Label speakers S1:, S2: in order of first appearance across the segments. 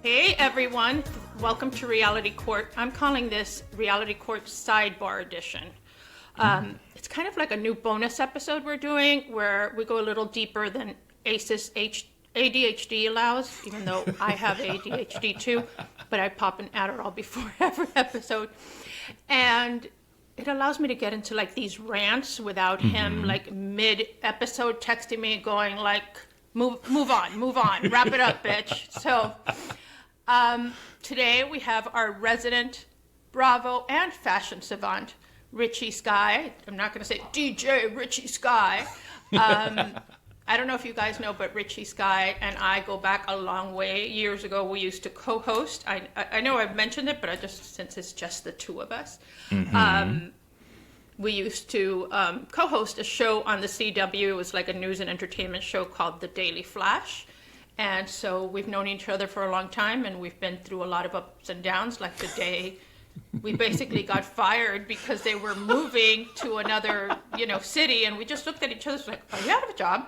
S1: Hey everyone, welcome to Reality Court. I'm calling this Reality Court Sidebar Edition. It's kind of like a new bonus episode we're doing where we go a little deeper than ACE's ADHD allows, even though I have ADHD too, but I pop an Adderall before every episode. And it allows me to get into like these rants without him like mid-episode texting me going like, move on, wrap it up, bitch. So today we have our resident Bravo and fashion savant, Richie Skye. I'm not going to say DJ Richie Skye. I don't know if you guys know, but Richie Skye and I go back a long way. Years ago, we used to co-host. I know I've mentioned it, but since it's just the two of us, we used to co-host a show on the CW. It was like a news and entertainment show called The Daily Flash. And so we've known each other for a long time, and we've been through a lot of ups and downs, like the day we basically got fired because they were moving to another, city, and we just looked at each other like, are you out of a job?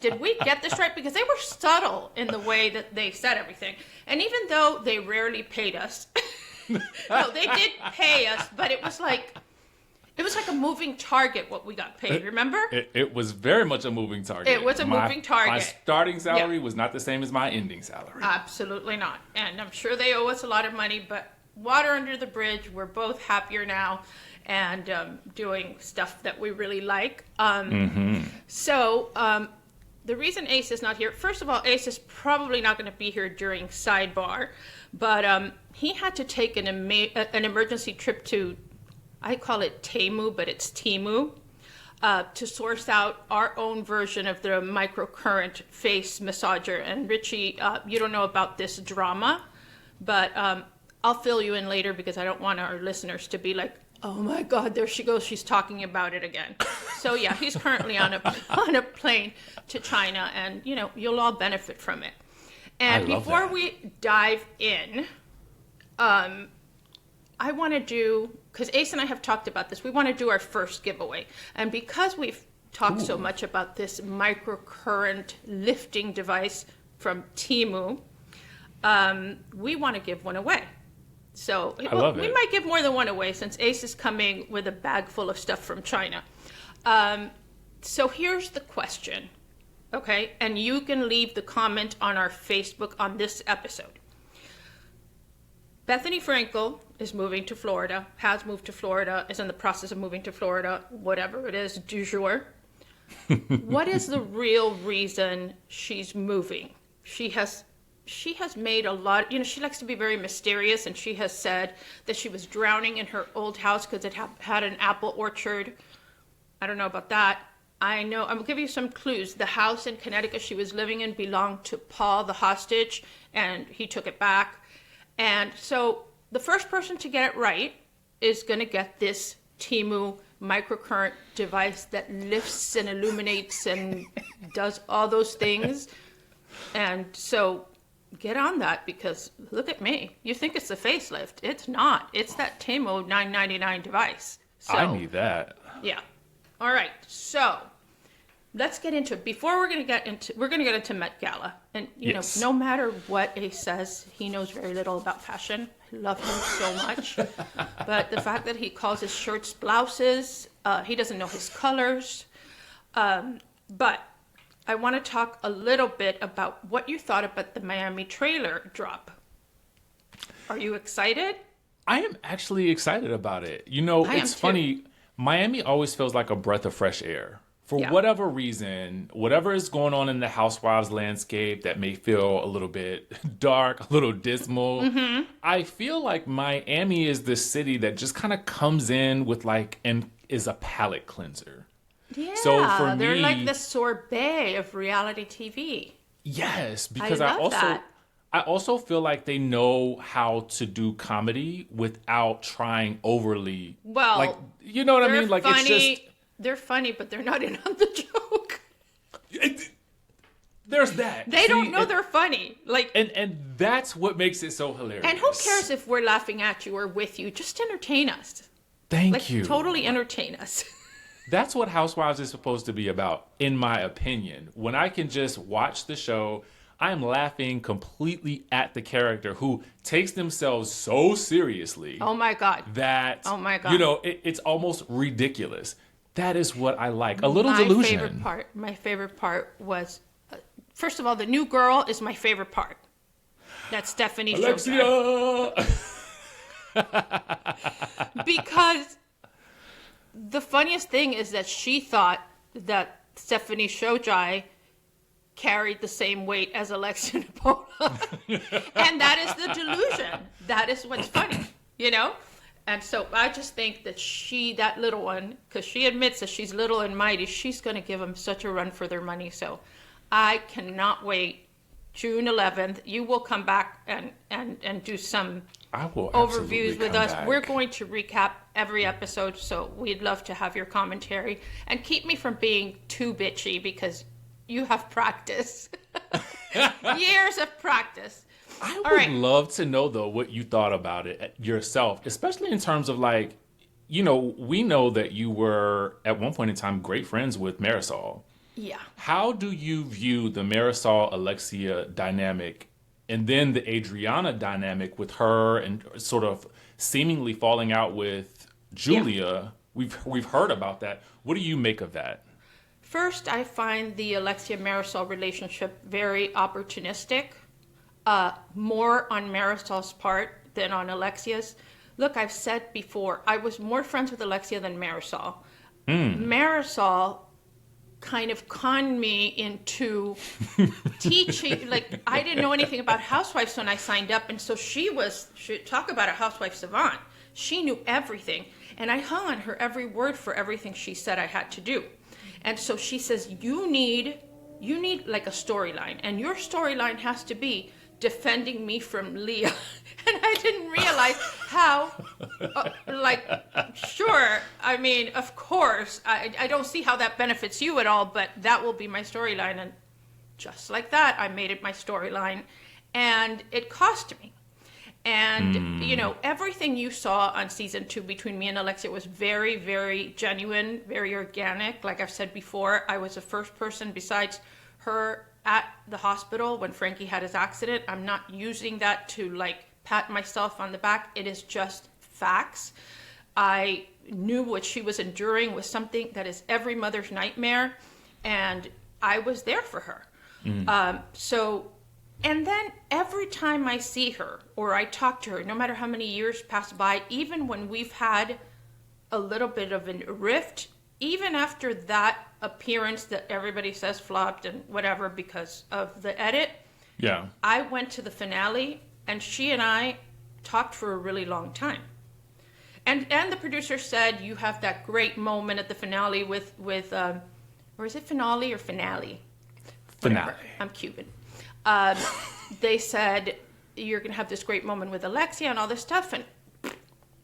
S1: Did we get this right? Because they were subtle in the way that they said everything. And even though they rarely paid us, no, they did pay us, but it was like a moving target what we got paid, remember?
S2: It was very much a moving target.
S1: It was a moving target.
S2: My starting salary was not the same as my ending salary.
S1: Absolutely not. And I'm sure they owe us a lot of money, but water under the bridge. We're both happier now and doing stuff that we really like. So the reason Ace is not here, first of all, Ace is probably not going to be here during Sidebar, but he had to take an emergency trip to, I call it Temu, but it's Temu, to source out our own version of the microcurrent face massager. And Richie, you don't know about this drama, but I'll fill you in later because I don't want our listeners to be like, oh my God, there she goes, she's talking about it again. So yeah, he's currently on a plane to China, and you'll all benefit from it. And before we dive in, I want to do, because Ace and I have talked about this, we want to do our first giveaway. And because we've talked so much about this microcurrent lifting device from Temu, we want to give one away. So we might give more than one away since Ace is coming with a bag full of stuff from China. So here's the question, okay? And you can leave the comment on our Facebook on this episode. Bethany Frankel is moving to Florida, has moved to Florida, is in the process of moving to Florida, whatever it is, du jour. What is the real reason she's moving? She has made a lot, she likes to be very mysterious, and she has said that she was drowning in her old house because it had an apple orchard. I don't know about that. I know, I'm going to give you some clues. The house in Connecticut she was living in belonged to Paul, the hostage, and he took it back. And so the first person to get it right is going to get this Temu microcurrent device that lifts and illuminates and does all those things. And so get on that, because look at me. You think it's the facelift. It's not. It's that Temu $9.99 device. So,
S2: I need that.
S1: Yeah. All right. So let's get into it. Before we're going to get into Met Gala. And, no matter what Ace says, he knows very little about fashion. I love him so much. But the fact that he calls his shirts blouses, he doesn't know his colors. But I want to talk a little bit about what you thought about the Miami trailer drop. Are you excited?
S2: I am actually excited about it. It's funny. Miami always feels like a breath of fresh air. For whatever reason, whatever is going on in the Housewives landscape that may feel a little bit dark, a little dismal, I feel like Miami is this city that just kind of comes in with and is a palate cleanser.
S1: Yeah,
S2: so for
S1: they're
S2: me,
S1: like the sorbet of reality TV.
S2: Yes, because
S1: I
S2: also feel like they know how to do comedy without trying overly.
S1: Well,
S2: you know what I mean?
S1: Funny.
S2: It's just.
S1: They're funny, but they're not in on the joke.
S2: There's that.
S1: They don't know they're funny.
S2: And that's what makes it so hilarious.
S1: And who cares if we're laughing at you or with you? Just entertain us.
S2: Thank you.
S1: Totally entertain us.
S2: That's what Housewives is supposed to be about, in my opinion. When I can just watch the show, I am laughing completely at the character who takes themselves so seriously.
S1: Oh my God.
S2: That,
S1: oh my God.
S2: You know, it's almost ridiculous. That is what I like. A little delusion.
S1: My favorite part was, first of all, the new girl is my favorite part. That's Stephanie
S2: Alexia!
S1: Because the funniest thing is that she thought that Stephanie Giudice carried the same weight as Alexia Nepola. And that is the delusion. That is what's funny, you know? And so I just think that that little one, because she admits that she's little and mighty, she's going to give them such a run for their money. So I cannot wait. June 11th, you will come back and do some overviews with us. We're going to recap every episode, so we'd love to have your commentary. And keep me from being too bitchy, because you have practice. Years of practice.
S2: I would love to know, though, what you thought about it yourself, especially in terms of, like, you know, we know that you were, at one point in time, great friends with Marisol.
S1: Yeah.
S2: How do you view the Marisol-Alexia dynamic and then the Adriana dynamic with her and sort of seemingly falling out with Julia? Yeah. We've heard about that. What do you make of that?
S1: First, I find the Alexia-Marisol relationship very opportunistic. More on Marisol's part than on Alexia's. Look, I've said before, I was more friends with Alexia than Marisol. Marisol kind of conned me into teaching. Like, I didn't know anything about housewives when I signed up, and so she talk about a housewife savant. She knew everything, and I hung on her every word for everything she said I had to do. And so she says, you need like a storyline, and your storyline has to be defending me from Leah. And I didn't realize how, sure, I mean, of course, I don't see how that benefits you at all, but that will be my storyline. And just like that, I made it my storyline, and it cost me. And, you know, everything you saw on season 2 between me and Alexia was very, very genuine, very organic. Like I've said before, I was the first person besides her at the hospital when Frankie had his accident. I'm not using that to, like, pat myself on the back. It is just facts. I knew what she was enduring was something that is every mother's nightmare, and I was there for her. And then every time I see her or I talk to her, no matter how many years pass by, even when we've had a little bit of a rift, even after that appearance that everybody says flopped and whatever because of the edit, I went to the finale and she and I talked for a really long time. And the producer said, you have that great moment at the finale with or is it finale or finale?
S2: Finale.
S1: Whatever. I'm Cuban. They said, you're going to have this great moment with Alexia and all this stuff. And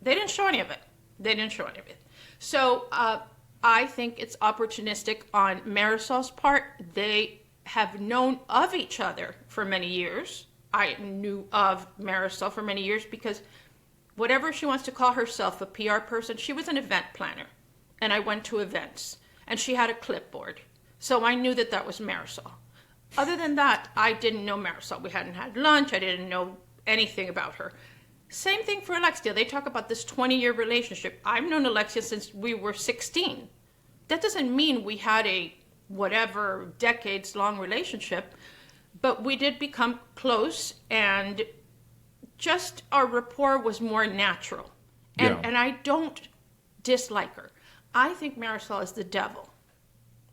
S1: they didn't show any of it. So I think it's opportunistic on Marisol's part. They have known of each other for many years. I knew of Marisol for many years because whatever she wants to call herself, a PR person, she was an event planner. And I went to events. And she had a clipboard. So I knew that was Marisol. Other than that, I didn't know Marisol. We hadn't had lunch. I didn't know anything about her. Same thing for Alexia. They talk about this 20-year relationship. I've known Alexia since we were 16. That doesn't mean we had a whatever decades-long relationship, but we did become close, and just our rapport was more natural. And I don't dislike her. I think Marisol is the devil.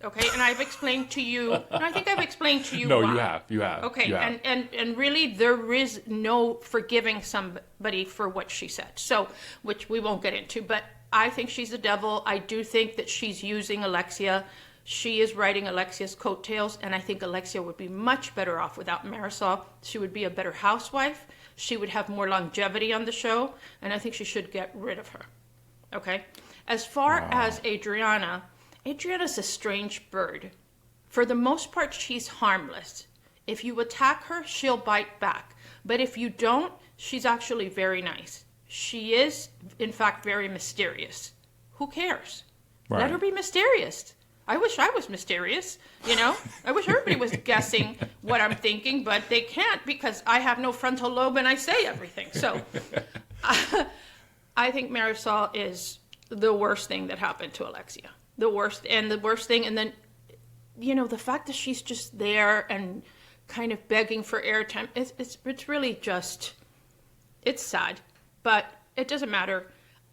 S1: Okay, and I've explained to you, and I think I've explained to you
S2: No,
S1: why.
S2: you have.
S1: Okay,
S2: you have.
S1: And really there is no forgiving somebody for what she said, so, which we won't get into, but I think she's the devil. I do think that she's using Alexia. She is riding Alexia's coattails, and I think Alexia would be much better off without Marisol. She would be a better housewife. She would have more longevity on the show, and I think she should get rid of her. Okay? As far as Adriana's a strange bird. For the most part, she's harmless. If you attack her, she'll bite back. But if you don't, she's actually very nice. She is, in fact, very mysterious. Who cares?
S2: Right.
S1: Let her be mysterious. I wish I was mysterious, you know? I wish everybody was guessing what I'm thinking, but they can't because I have no frontal lobe and I say everything. So I think Marisol is the worst thing that happened to Alexia. The worst thing. And then, you know, the fact that she's just there and kind of begging for airtime, it's really just, it's sad. But it doesn't matter.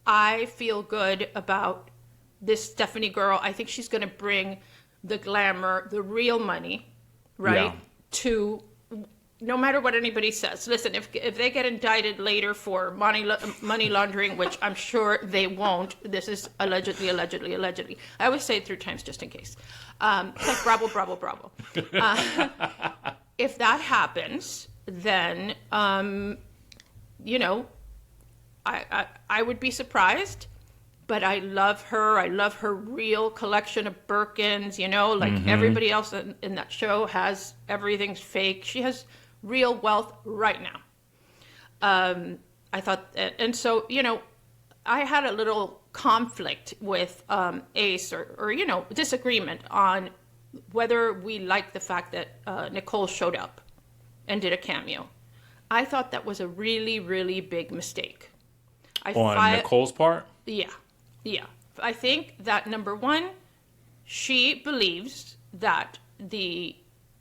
S1: I feel good about this Stephanie girl. I think she's going to bring the glamour, the real money, right? Yeah. To no matter what anybody says. Listen, if they get indicted later for money laundering, which I'm sure they won't. This is allegedly. I always say it 3 times just in case. It's like bravo. If that happens, then you know, I would be surprised. But I love her. I love her real collection of Birkins, you know, like everybody else in that show has everything's fake. She has real wealth right now. I thought, and so, you know, I had a little conflict with Ace or, you know, disagreement on whether we like the fact that Nicole showed up and did a cameo. I thought that was a really, really big mistake.
S2: On Nicole's part?
S1: Yeah. I think that number one, she believes that the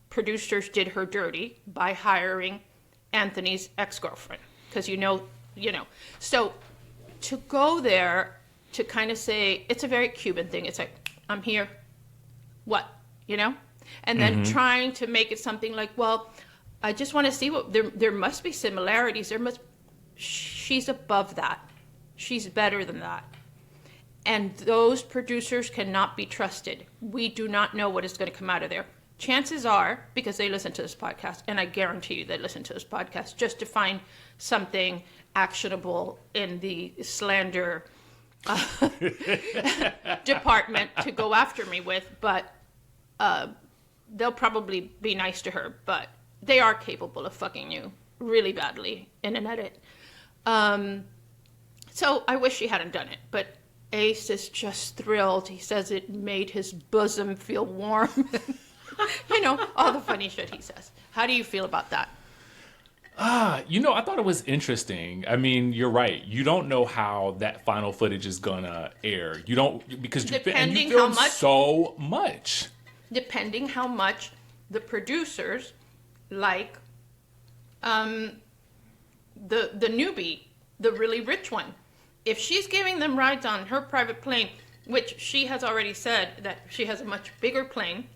S1: producers did her dirty by hiring Anthony's ex-girlfriend. Because you know. So to go there to kind of say, it's a very Cuban thing. It's like, I'm here. What? You know? And then trying to make it something like, well, I just want to see what, there must be similarities. She's above that. She's better than that. And those producers cannot be trusted. We do not know what is going to come out of there. Chances are, because they listen to this podcast, and I guarantee you they listen to this podcast just to find something actionable in the slander department to go after me with, but they'll probably be nice to her, but they are capable of fucking you really badly in an edit. So I wish she hadn't done it, but Ace is just thrilled. He says it made his bosom feel warm. You know, all the funny shit he says. How do you feel about that?
S2: You know, I thought it was interesting. I mean, you're right. You don't know how that final footage is gonna air. You don't, because you film so much.
S1: Depending how much the producers like the newbie, the really rich one. If she's giving them rides on her private plane, which she has already said that she has a much bigger plane,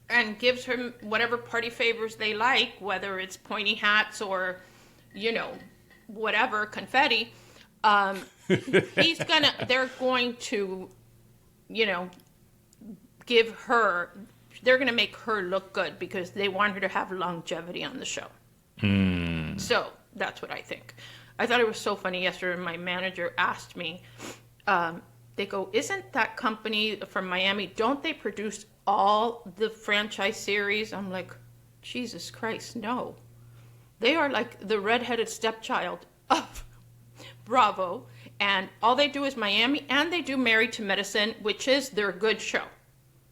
S1: and gives her whatever party favors they like, whether it's pointy hats or, you know, whatever, confetti, they're going to, you know, they're going to make her look good because they want her to have longevity on the show. So that's what I think. I thought it was so funny yesterday. My manager asked me, they go, isn't that company from Miami, don't they produce all the franchise series? I'm like, Jesus Christ, no. They are like the redheaded stepchild of Bravo. And all they do is Miami, and they do Married to Medicine, which is their good show.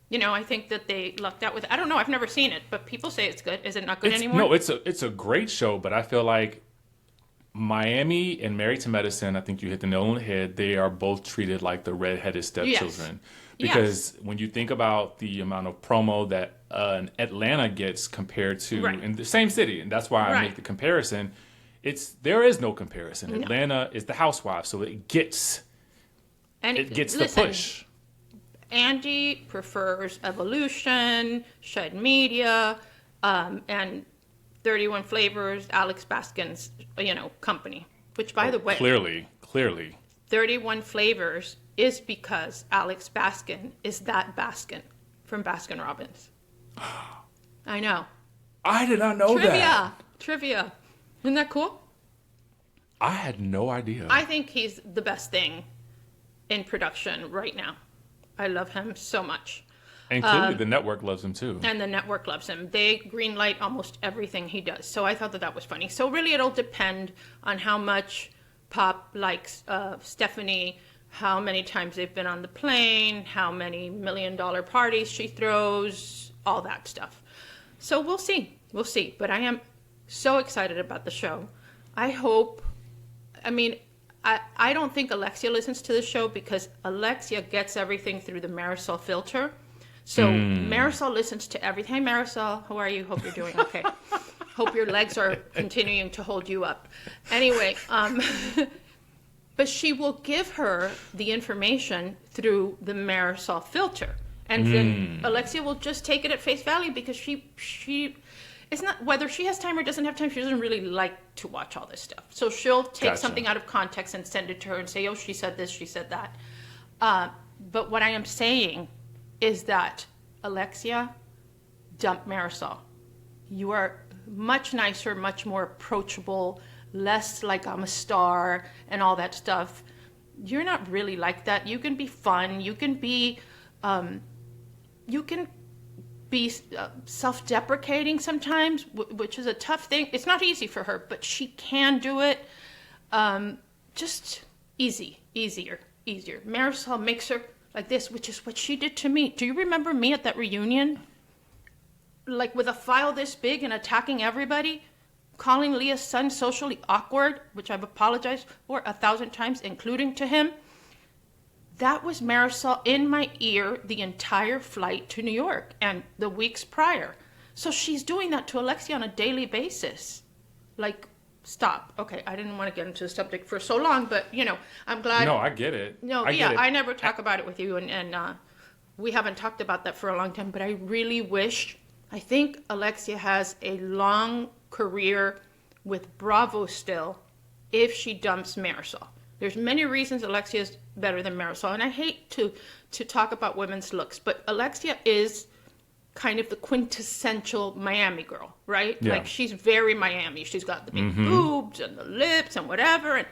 S1: You know, I think that they lucked out with it. I don't know, I've never seen it, but people say it's good. Is it not good anymore?
S2: No, it's a great show, but I feel like Miami and Married to Medicine, I think you hit the nail on the head. They are both treated like the redheaded stepchildren. Yes. Because when you think about the amount of promo that Atlanta gets compared to in the same city, and that's why I make the comparison, there is no comparison. No. Atlanta is the Housewives, so it gets the push.
S1: Andy prefers Evolution, Shed Media, and 31 Flavors, Alex Baskin's, company. Which, by the way,
S2: clearly,
S1: 31 Flavors is because Alex Baskin is that Baskin from Baskin Robbins. I know.
S2: I did not know that.
S1: Trivia. Isn't that cool?
S2: I had no idea.
S1: I think he's the best thing in production right now. I love him so much.
S2: And clearly the network loves him too.
S1: And the network loves him. They greenlight almost everything he does. So I thought that was funny. So really it'll depend on how much Pop likes Stephanie how many times they've been on the plane, how many $1 million parties she throws, all that stuff. So we'll see. We'll see. But I am so excited about the show. I hope, I mean, I don't think Alexia listens to the show because Alexia gets everything through the Marisol filter. So Marisol listens to everything. Hey, Marisol, how are you? Hope you're doing okay. Hope your legs are continuing to hold you up. Anyway, but she will give her the information through the Marisol filter. And then Alexia will just take it at face value because she it's not, whether she has time or doesn't have time, she doesn't really like to watch all this stuff. So she'll take something out of context and send it to her and say, oh, she said this, she said that. But what I am saying is that, Alexia, dump Marisol. You are much nicer, much more approachable, less like I'm a star and all that stuff. You're not really like that. You can be fun. You can be self-deprecating sometimes, which is a tough thing. It's not easy for her, but she can do it. Just easier. Marisol makes her like this, which is what she did to me. Do you remember me at that reunion? Like with a file this big and attacking everybody, calling Leah's son socially awkward, which I've apologized for 1,000 times, including to him. That was Marisol in my ear the entire flight to New York and the weeks prior. So she's doing that to Alexia on a daily basis. Like, stop. Okay, I didn't want to get into the subject for so long, but, I'm glad.
S2: No, I get it.
S1: No, I never talk about it with you, and we haven't talked about that for a long time, but I really I think Alexia has a long career with Bravo still if she dumps Marisol. There's many reasons Alexia is better than Marisol, and I hate to talk about women's looks, but Alexia is kind of the quintessential Miami girl, right?
S2: Yeah.
S1: Like, she's very Miami. She's got the big boobs and the lips and whatever, and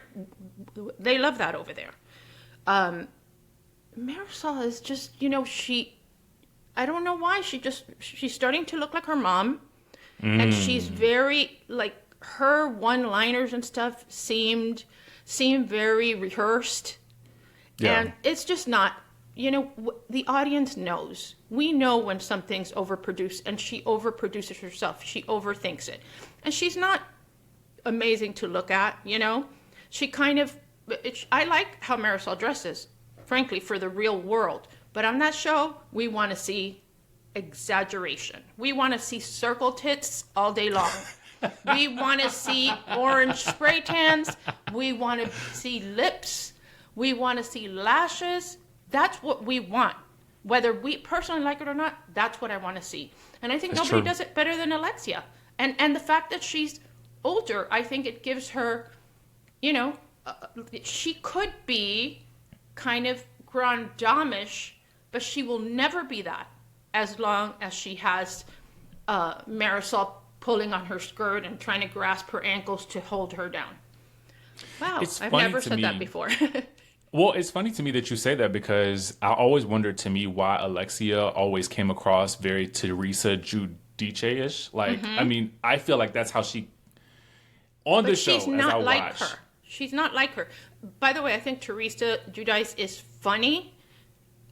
S1: they love that over there. Marisol is just, I don't know why, she's starting to look like her mom, and she's very, like, her one-liners and stuff seem very rehearsed. Yeah. And it's just not, the audience knows. We know when something's overproduced, and she overproduces herself. She overthinks it. And she's not amazing to look at, She kind of, I like how Marisol dresses, frankly, for the real world. But on that show, we want to see exaggeration. We want to see circle tits all day long. We want to see orange spray tans. We want to see lips. We want to see lashes. That's what we want. Whether we personally like it or not, that's what I want to see. And I think nobody does it better than Alexia. And the fact that she's older, I think it gives her, she could be kind of grand dame-ish, but she will never be that as long as she has Marisol pulling on her skirt and trying to grasp her ankles to hold her down. Wow, I've never said that before.
S2: Well, it's funny to me that you say that because I always wondered to me why Alexia always came across very Teresa Giudice-ish. Like, I mean, I feel like that's how she, on the show,
S1: she's not like her. She's not like her. By the way, I think Teresa Giudice is funny.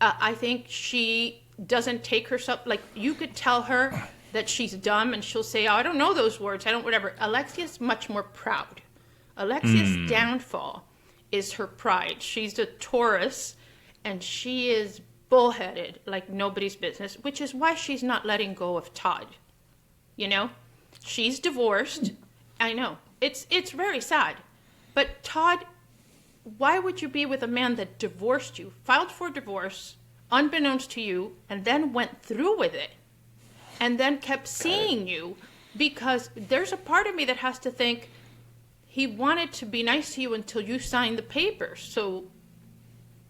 S1: I think she doesn't take herself, like, you could tell her that she's dumb and she'll say, oh, I don't know those words, I don't whatever. Alexia's much more proud. Alexia's downfall is her pride. She's a Taurus and she is bullheaded like nobody's business, which is why she's not letting go of Todd. She's divorced. I know. It's very sad. But Todd, why would you be with a man that divorced you, filed for divorce, unbeknownst to you, and then went through with it, and then kept seeing you? Because there's a part of me that has to think he wanted to be nice to you until you signed the papers. So,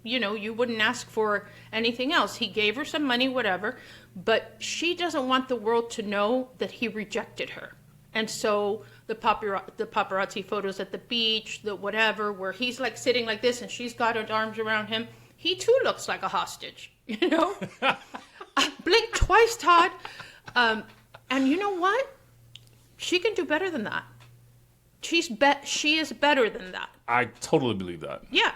S1: you wouldn't ask for anything else. He gave her some money, whatever, but she doesn't want the world to know that he rejected her. And so the paparazzi photos at the beach, the whatever, where he's like sitting like this and she's got her arms around him, he too looks like a hostage, Blink twice, Todd. And you know what? She can do better than that. She is better than that.
S2: I totally believe that.
S1: Yeah.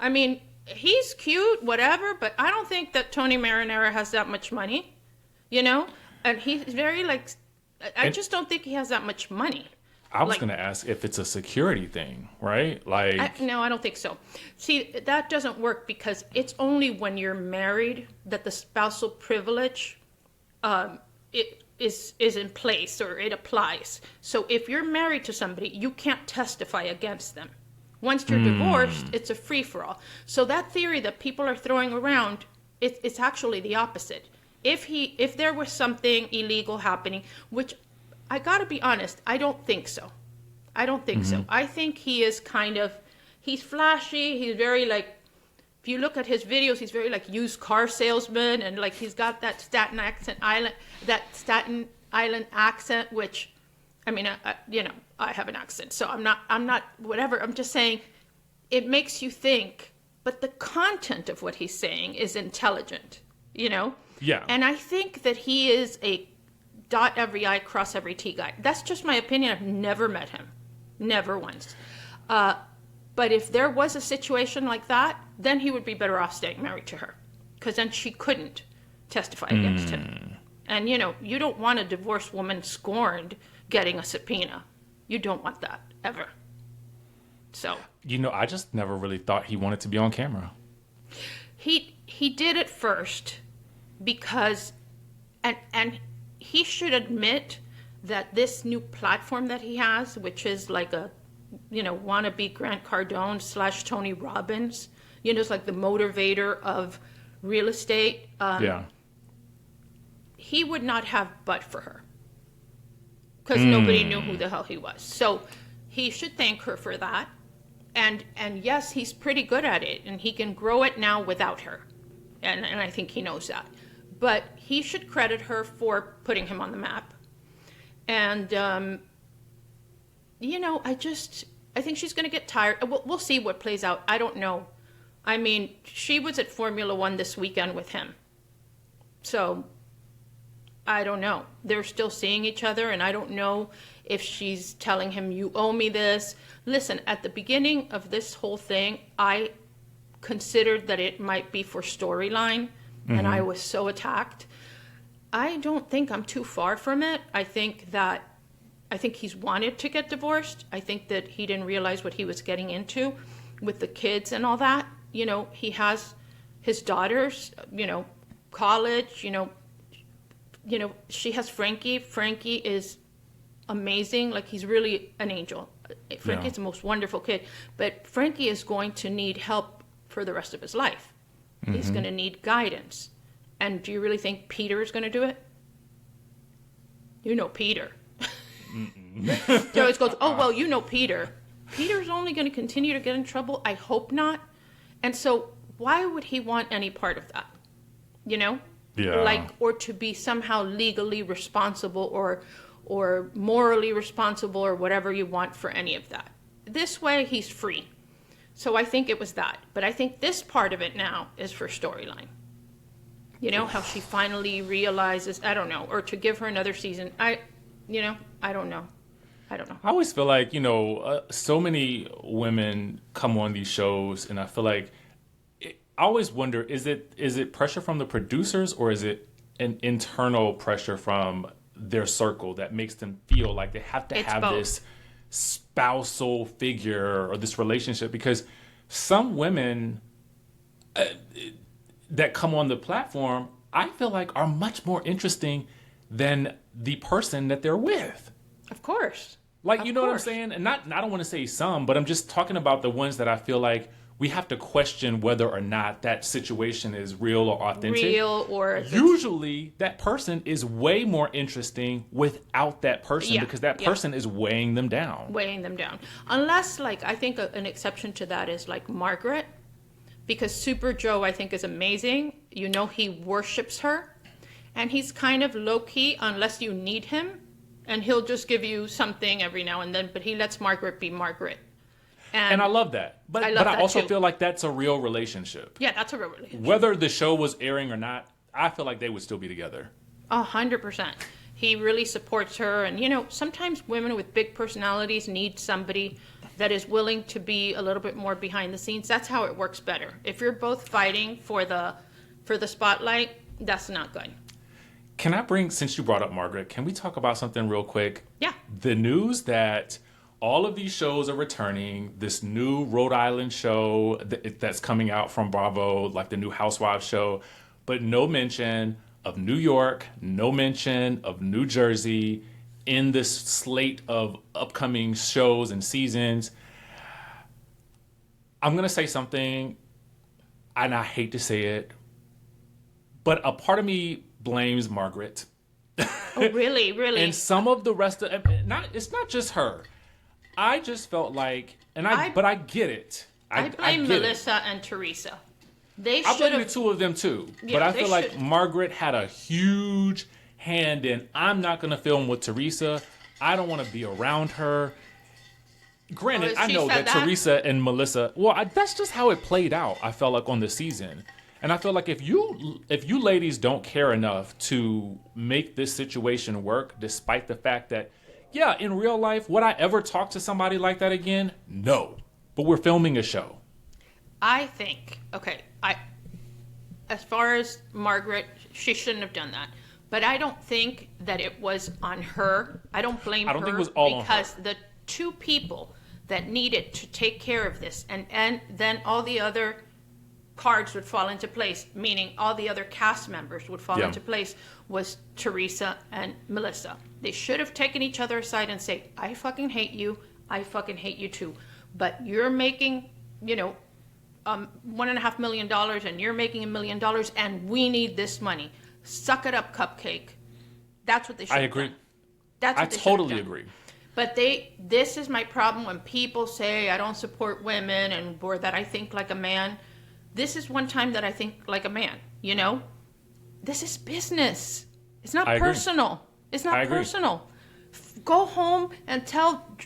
S1: I mean, he's cute, whatever, but I don't think that Tony Marinara has that much money, And he's very, I just don't think he has that much money.
S2: I was going to ask if it's a security thing, right?
S1: No, I don't think so. See, that doesn't work because it's only when you're married that the spousal privilege it is in place or it applies. So if you're married to somebody, you can't testify against them. Once you're divorced, it's a free-for-all. So that theory that people are throwing around, it's actually the opposite. If there was something illegal happening, which I gotta be honest, I don't think so. I don't think so. I think he is he's flashy. He's very if you look at his videos, he's very used car salesman, and he's got that Staten Island accent, which, I mean, I have an accent, so I'm not whatever. I'm just saying, it makes you think, but the content of what he's saying is intelligent,
S2: Yeah.
S1: And I think that he is a dot every I, cross every T guy. That's just my opinion. I've never met him. Never once. But if there was a situation like that, then he would be better off staying married to her. Because then she couldn't testify against him. And, you don't want a divorced woman scorned getting a subpoena. You don't want that, ever. So.
S2: I just never really thought he wanted to be on camera.
S1: He did it first because, and he should admit that this new platform that he has, which is like a, wannabe Grant Cardone / Tony Robbins, it's like the motivator of real estate. He would not have but for her because nobody knew who the hell he was. So he should thank her for that. And yes, he's pretty good at it, and he can grow it now without her. And I think he knows that. But he should credit her for putting him on the map. And, I think she's going to get tired. We'll see what plays out. I don't know. I mean, she was at Formula One this weekend with him. So, I don't know. They're still seeing each other, and I don't know if she's telling him, you owe me this. Listen, at the beginning of this whole thing, I considered that it might be for storyline, and I was so attacked. I don't think I'm too far from it. I think he's wanted to get divorced. I think that he didn't realize what he was getting into with the kids and all that. He has his daughters, college, she has Frankie. Frankie is amazing. He's really an angel. Frankie's the most wonderful kid. But Frankie is going to need help for the rest of his life. He's going to need guidance. And do you really think Peter is going to do it? Peter. He always goes, oh, well, Peter. Peter's only going to continue to get in trouble. I hope not. And so why would he want any part of that?
S2: Yeah.
S1: Or to be somehow legally responsible or morally responsible or whatever you want for any of that. This way, he's free. So I think it was that. But I think this part of it now is for storyline. How she finally realizes, I don't know, or to give her another season. I don't know.
S2: I always feel like, so many women come on these shows, and I feel like, I always wonder, is it pressure from the producers, or is it an internal pressure from their circle that makes them feel like they have to have both. This spousal figure or this relationship? Because some women that come on the platform, I feel like are much more interesting than the person that they're with.
S1: Of course.
S2: What I'm saying? And I don't want to say some, but I'm just talking about the ones that I feel like we have to question whether or not that situation is real or authentic. Usually that person is way more interesting without that person because that person is weighing them down. Unless,
S1: I think an exception to that is Margaret, because Super Joe, I think, is amazing. He worships her, and he's kind of low-key unless you need him, and he'll just give you something every now and then, but he lets Margaret be Margaret. And I
S2: love that. But I also feel like that's a real relationship.
S1: Yeah, that's a real relationship.
S2: Whether the show was airing or not, I feel like they would still be together.
S1: 100%. He really supports her. And, sometimes women with big personalities need somebody that is willing to be a little bit more behind the scenes. That's how it works better. If you're both fighting for the spotlight, that's not good.
S2: Can I bring, since you brought up Margaret, can we talk about something real quick?
S1: Yeah.
S2: The news that all of these shows are returning, this new Rhode Island show that's coming out from Bravo, like the new Housewives show, but no mention of New York, no mention of New Jersey in this slate of upcoming shows and seasons. I'm going to say something, and I hate to say it, but a part of me blames Margaret.
S1: Oh, really? Really?
S2: And some of the rest of it's not just her. I just felt like, but I get it.
S1: I blame Melissa and Teresa.
S2: I blame the two of them too.
S1: Yeah,
S2: but I feel like Margaret had a huge hand in, I'm not going to film with Teresa. I don't want to be around her. Granted, I know that Teresa and Melissa, that's just how it played out, I felt like, on the season. And I feel like if you ladies don't care enough to make this situation work, despite the fact that, yeah, in real life, would I ever talk to somebody like that again? No. But we're filming a show.
S1: I think, as far as Margaret, she shouldn't have done that. But I don't think that it was on her. I don't blame her. I don't think it was all on her. Because the two people that needed to take care of this, and then all the other cards would fall into place, meaning all the other cast members would fall into place, was Teresa and Melissa. They should have taken each other aside and say, I fucking hate you. I fucking hate you too. But you're making, $1.5 million and you're making $1 million and we need this money. Suck it up, Cupcake. That's what they should have done. I agree. That's what they totally agree. But this is my problem when people say I don't support women or that I think like a man. This is one time that I think like a man, This is business. It's not personal. It's not personal. Go home and tell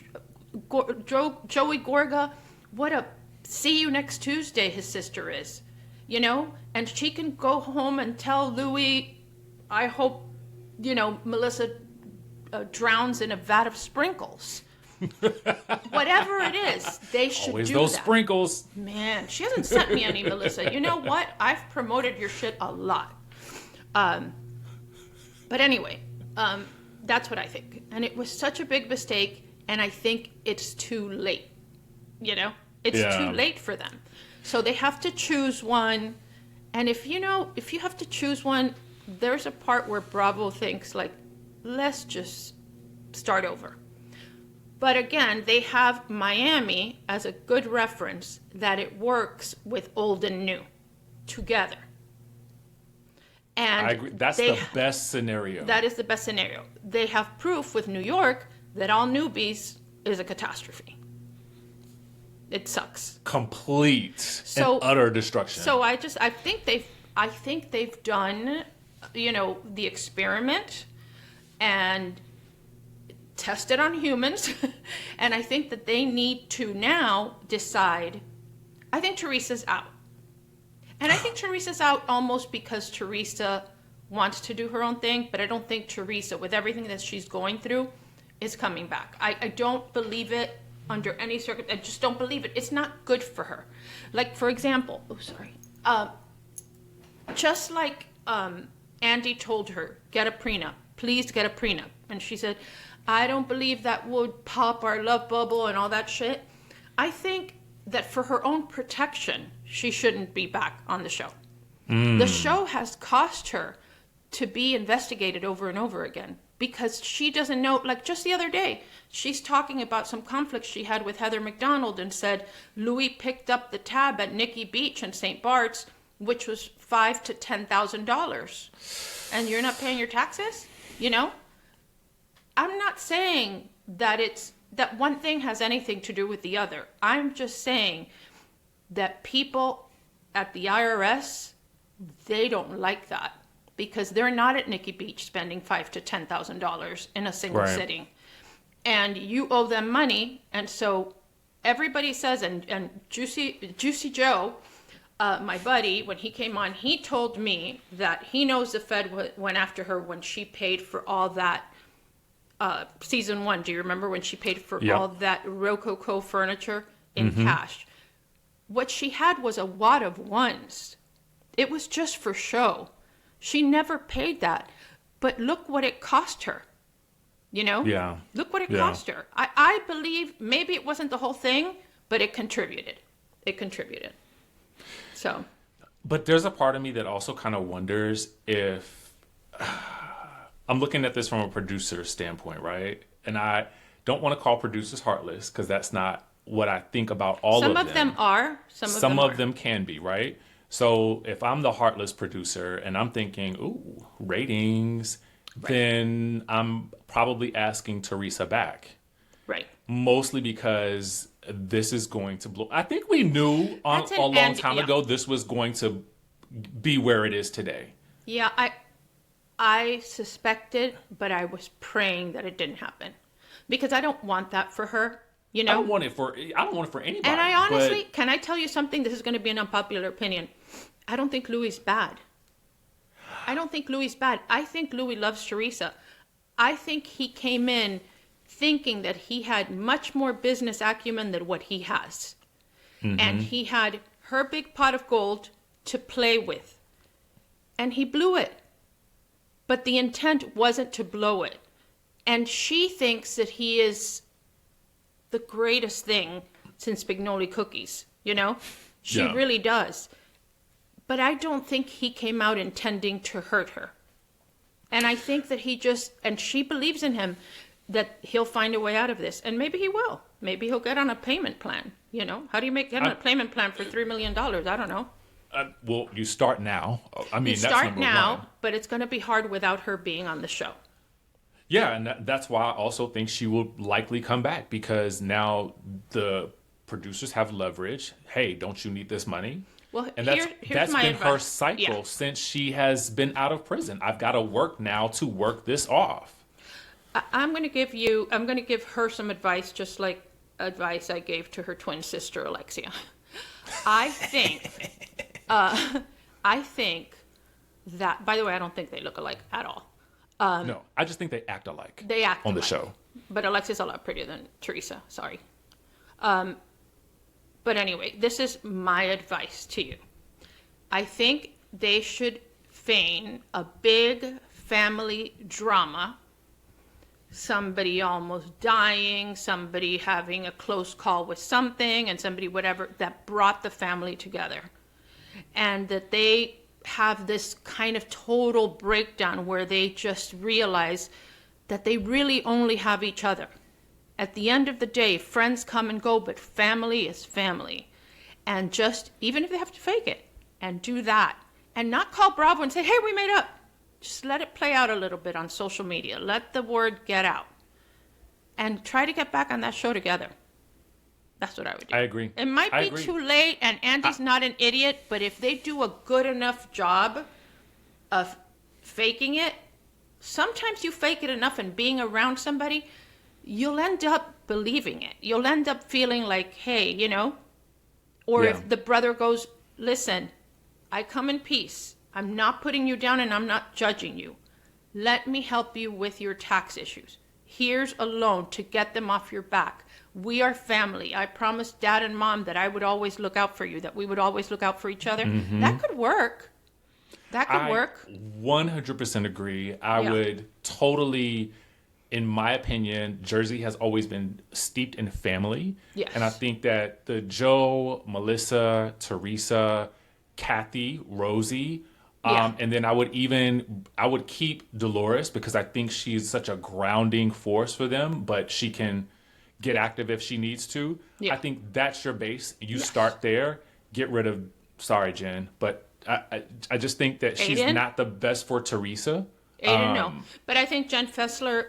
S1: Joey Gorga what a see you next Tuesday his sister is, And she can go home and tell Louis, I hope, Melissa drowns in a vat of sprinkles. Whatever it is, they should always do those that. Sprinkles. Man, she hasn't sent me any, Melissa. You know what? I've promoted your shit a lot. But anyway, that's what I think. And it was such a big mistake, and I think it's too late. It's too late for them. So they have to choose one. And if you have to choose one, there's a part where Bravo thinks, like, let's just start over. But again, they have Miami as a good reference that it works with old and new together. And I agree. That's the best scenario. That is the best scenario. They have proof with New York that all newbies is a catastrophe. It sucks. Complete and utter destruction. So I think they've done, the experiment and tested on humans. And I think that they need to now decide. I think Teresa's out. And I think Teresa's out almost because Teresa wants to do her own thing, but I don't think Teresa, with everything that she's going through, is coming back. I don't believe it under any circumstance. I just don't believe it. It's not good for her. Like, for example, just like Andy told her, get a prenup. Please get a prenup. And she said, I don't believe that would pop our love bubble and all that shit. I think that for her own protection, she shouldn't be back on the show. The show has cost her to be investigated over and over again because she doesn't know, like just the other day, she's talking about some conflict she had with Heather McDonald and said Louis picked up the tab at Nikki Beach and St. Bart's, which was $5,000 to $10,000. And you're not paying your taxes? I'm not saying that that one thing has anything to do with the other. I'm just saying that people at the IRS, they don't like that because they're not at Nikki Beach spending $5,000 to $10,000 in a single sitting. And you owe them money. And so everybody says, and Juicy Joe, my buddy, when he came on, he told me that he knows the Fed went after her when she paid for all that season 1. Do you remember when she paid for
S2: Yep.
S1: all that Rococo furniture in cash? What she had was a wad of ones. It was just for show. She never paid that. But look what it cost her. You know?
S2: Yeah.
S1: Look what it cost her. I believe maybe it wasn't the whole thing, but it contributed. It contributed. So.
S2: But there's a part of me that also kind of wonders if I'm looking at this from a producer standpoint, right? And I don't want to call producers heartless because that's not what I think about all of them.
S1: Some of them are.
S2: Some of them can be, right? So if I'm the heartless producer and I'm thinking, ooh, ratings, then I'm probably asking Teresa back.
S1: Right.
S2: Mostly because this is going to blow. I think we knew a long time ago this was going to be where it is today.
S1: Yeah, I suspected, but I was praying that it didn't happen because I don't want that for her. You know,
S2: I don't want it for anybody.
S1: And I honestly, can I tell you something? This is going to be an unpopular opinion. I don't think Louis is bad. I don't think Louis is bad. I think Louis loves Teresa. I think he came in thinking that he had much more business acumen than what he has. And he had her big pot of gold to play with. And he blew it. But the intent wasn't to blow it. And she thinks that he is the greatest thing since Spignoli cookies, you know? She really does. But I don't think he came out intending to hurt her. And I think that and she believes in him, that he'll find a way out of this. And maybe he will. Maybe he'll get on a payment plan, you know? How do you get on a payment plan for $3 million? I don't know.
S2: Well, you start now. I mean,
S1: you
S2: that's
S1: start
S2: number
S1: now,
S2: one.
S1: but it's going to be hard without her being on the show.
S2: Yeah, and that's why I also think she will likely come back because now the producers have leverage. Hey, don't you need this money?
S1: Well,
S2: and
S1: here's
S2: that's
S1: my
S2: been
S1: advice.
S2: her cycle since she has been out of prison. I've got to work now to work this off.
S1: I'm going to give her some advice, just like advice I gave to her twin sister, Alexia. I think that, by the way, I don't think they look alike at all.
S2: No, I just think they act alike.
S1: They act
S2: on
S1: alike.
S2: the show.
S1: But Alexia's a lot prettier than Teresa. Sorry. But anyway, this is my advice to you. I think they should feign a big family drama. Somebody almost dying, somebody having a close call with something, and somebody whatever that brought the family together. And that they have this kind of total breakdown where they just realize that they really only have each other. At the end of the day, friends come and go, but family is family. And just, even if they have to fake it, and do that, and not call Bravo and say, hey, we made up. Just let it play out a little bit on social media. Let the word get out. And try to get back on that show together. That's what I would do.
S2: I agree.
S1: It might be too late, and Andy's not an idiot, but if they do a good enough job of faking it, sometimes you fake it enough and being around somebody, you'll end up believing it. You'll end up feeling like, hey, you know, or if the brother goes, listen, I come in peace. I'm not putting you down and I'm not judging you. Let me help you with your tax issues. Here's a loan to get them off your back. We are family. I promised Dad and Mom that I would always look out for you, that we would always look out for each other. That could work. That could work.
S2: 100% agree. I would totally, in my opinion, Jersey has always been steeped in family.
S1: Yes.
S2: And I think that the Joe, Melissa, Teresa, Kathy, Rosie, and then I would keep Dolores because I think she's such a grounding force for them, but she can get active if she needs to. Yeah. I think that's your base. You start there, get rid of, sorry, Jen, but I just think that she's not the best for Teresa.
S1: Aiden, no. But I think Jen Fessler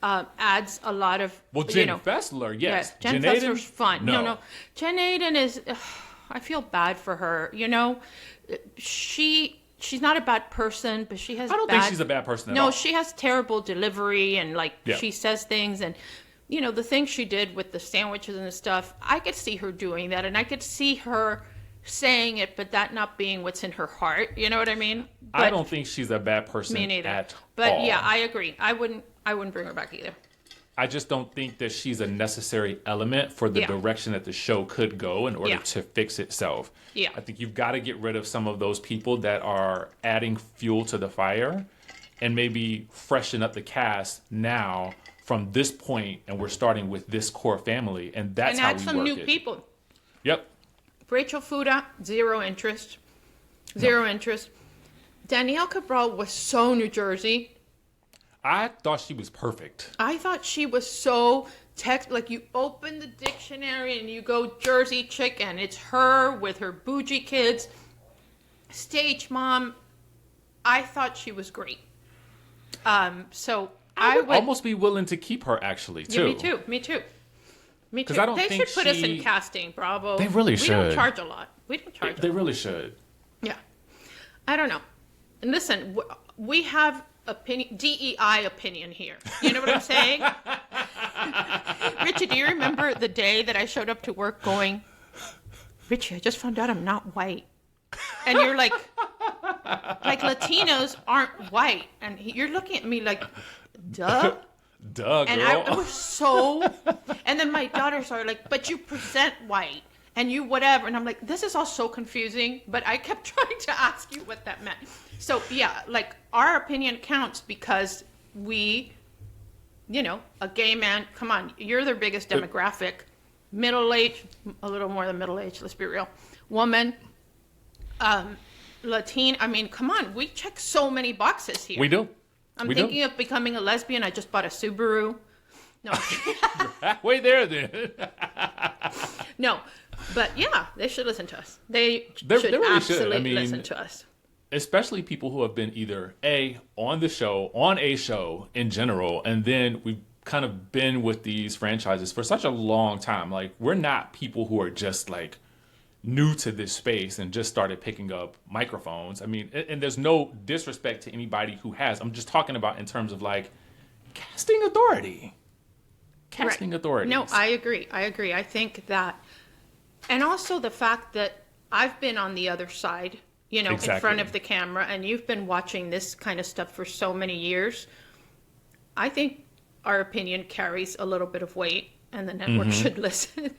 S1: adds a lot of,
S2: Jen Fessler, yes.
S1: Yeah, Jen Fessler's fun. No. Jen Aiden is, I feel bad for her. You know, she's not a bad person, but she has
S2: I don't think she's a bad person at all.
S1: No, she has terrible delivery and she says things and, you know, the things she did with the sandwiches and the stuff, I could see her doing that and I could see her saying it, but that not being what's in her heart. You know what I mean? But
S2: I don't think she's a bad person
S1: me neither.
S2: at
S1: but
S2: all.
S1: Yeah, I agree. I wouldn't bring her back either.
S2: I just don't think that she's a necessary element for the direction that the show could go in order to fix itself.
S1: Yeah.
S2: I think you've got to get rid of some of those people that are adding fuel to the fire and maybe freshen up the cast now from this point, and we're starting with this core family, and that's how we work it. And add some new
S1: people.
S2: Yep.
S1: Rachel Fuda, zero interest. Zero interest. Danielle Cabral was so New Jersey.
S2: I thought she was perfect.
S1: I thought she was so like you open the dictionary and you go Jersey chick, and it's her with her bougie kids. Stage mom. I thought she was great. So I would
S2: almost be willing to keep her, actually, too.
S1: Yeah, me too.
S2: Because I don't think
S1: they should put us in casting, Bravo.
S2: They really should.
S1: We don't charge a lot.
S2: They really should.
S1: Yeah. I don't know. And listen, we have DEI opinion here. You know what I'm saying? Richie, do you remember the day that I showed up to work going, Richie, I just found out I'm not white. And you're like Latinos aren't white. And you're looking at me like, duh.
S2: Duh, girl.
S1: And I was so... And then my daughters are like, but you present white. And you whatever. And I'm like, this is all so confusing. But I kept trying to ask you what that meant. So, yeah, like, our opinion counts because we, a gay man, come on, you're their biggest demographic. Middle-aged, a little more than middle-aged, let's be real. Woman, Latin, I mean, come on, we check so many boxes here.
S2: We do.
S1: I'm thinking of becoming a lesbian. I just bought a Subaru. No.
S2: You're halfway there, then.
S1: No, but yeah, they should listen to us. They really absolutely listen to us.
S2: Especially people who have been either on a show in general, and then we've kind of been with these franchises for such a long time. Like, we're not people who are just like new to this space and just started picking up microphones. I mean, and there's no disrespect to anybody who has. I'm just talking about in terms of like casting authority. Casting authority.
S1: No, I agree. I think that, and also the fact that I've been on the other side, in front of the camera, and you've been watching this kind of stuff for so many years. I think our opinion carries a little bit of weight, and the network should listen.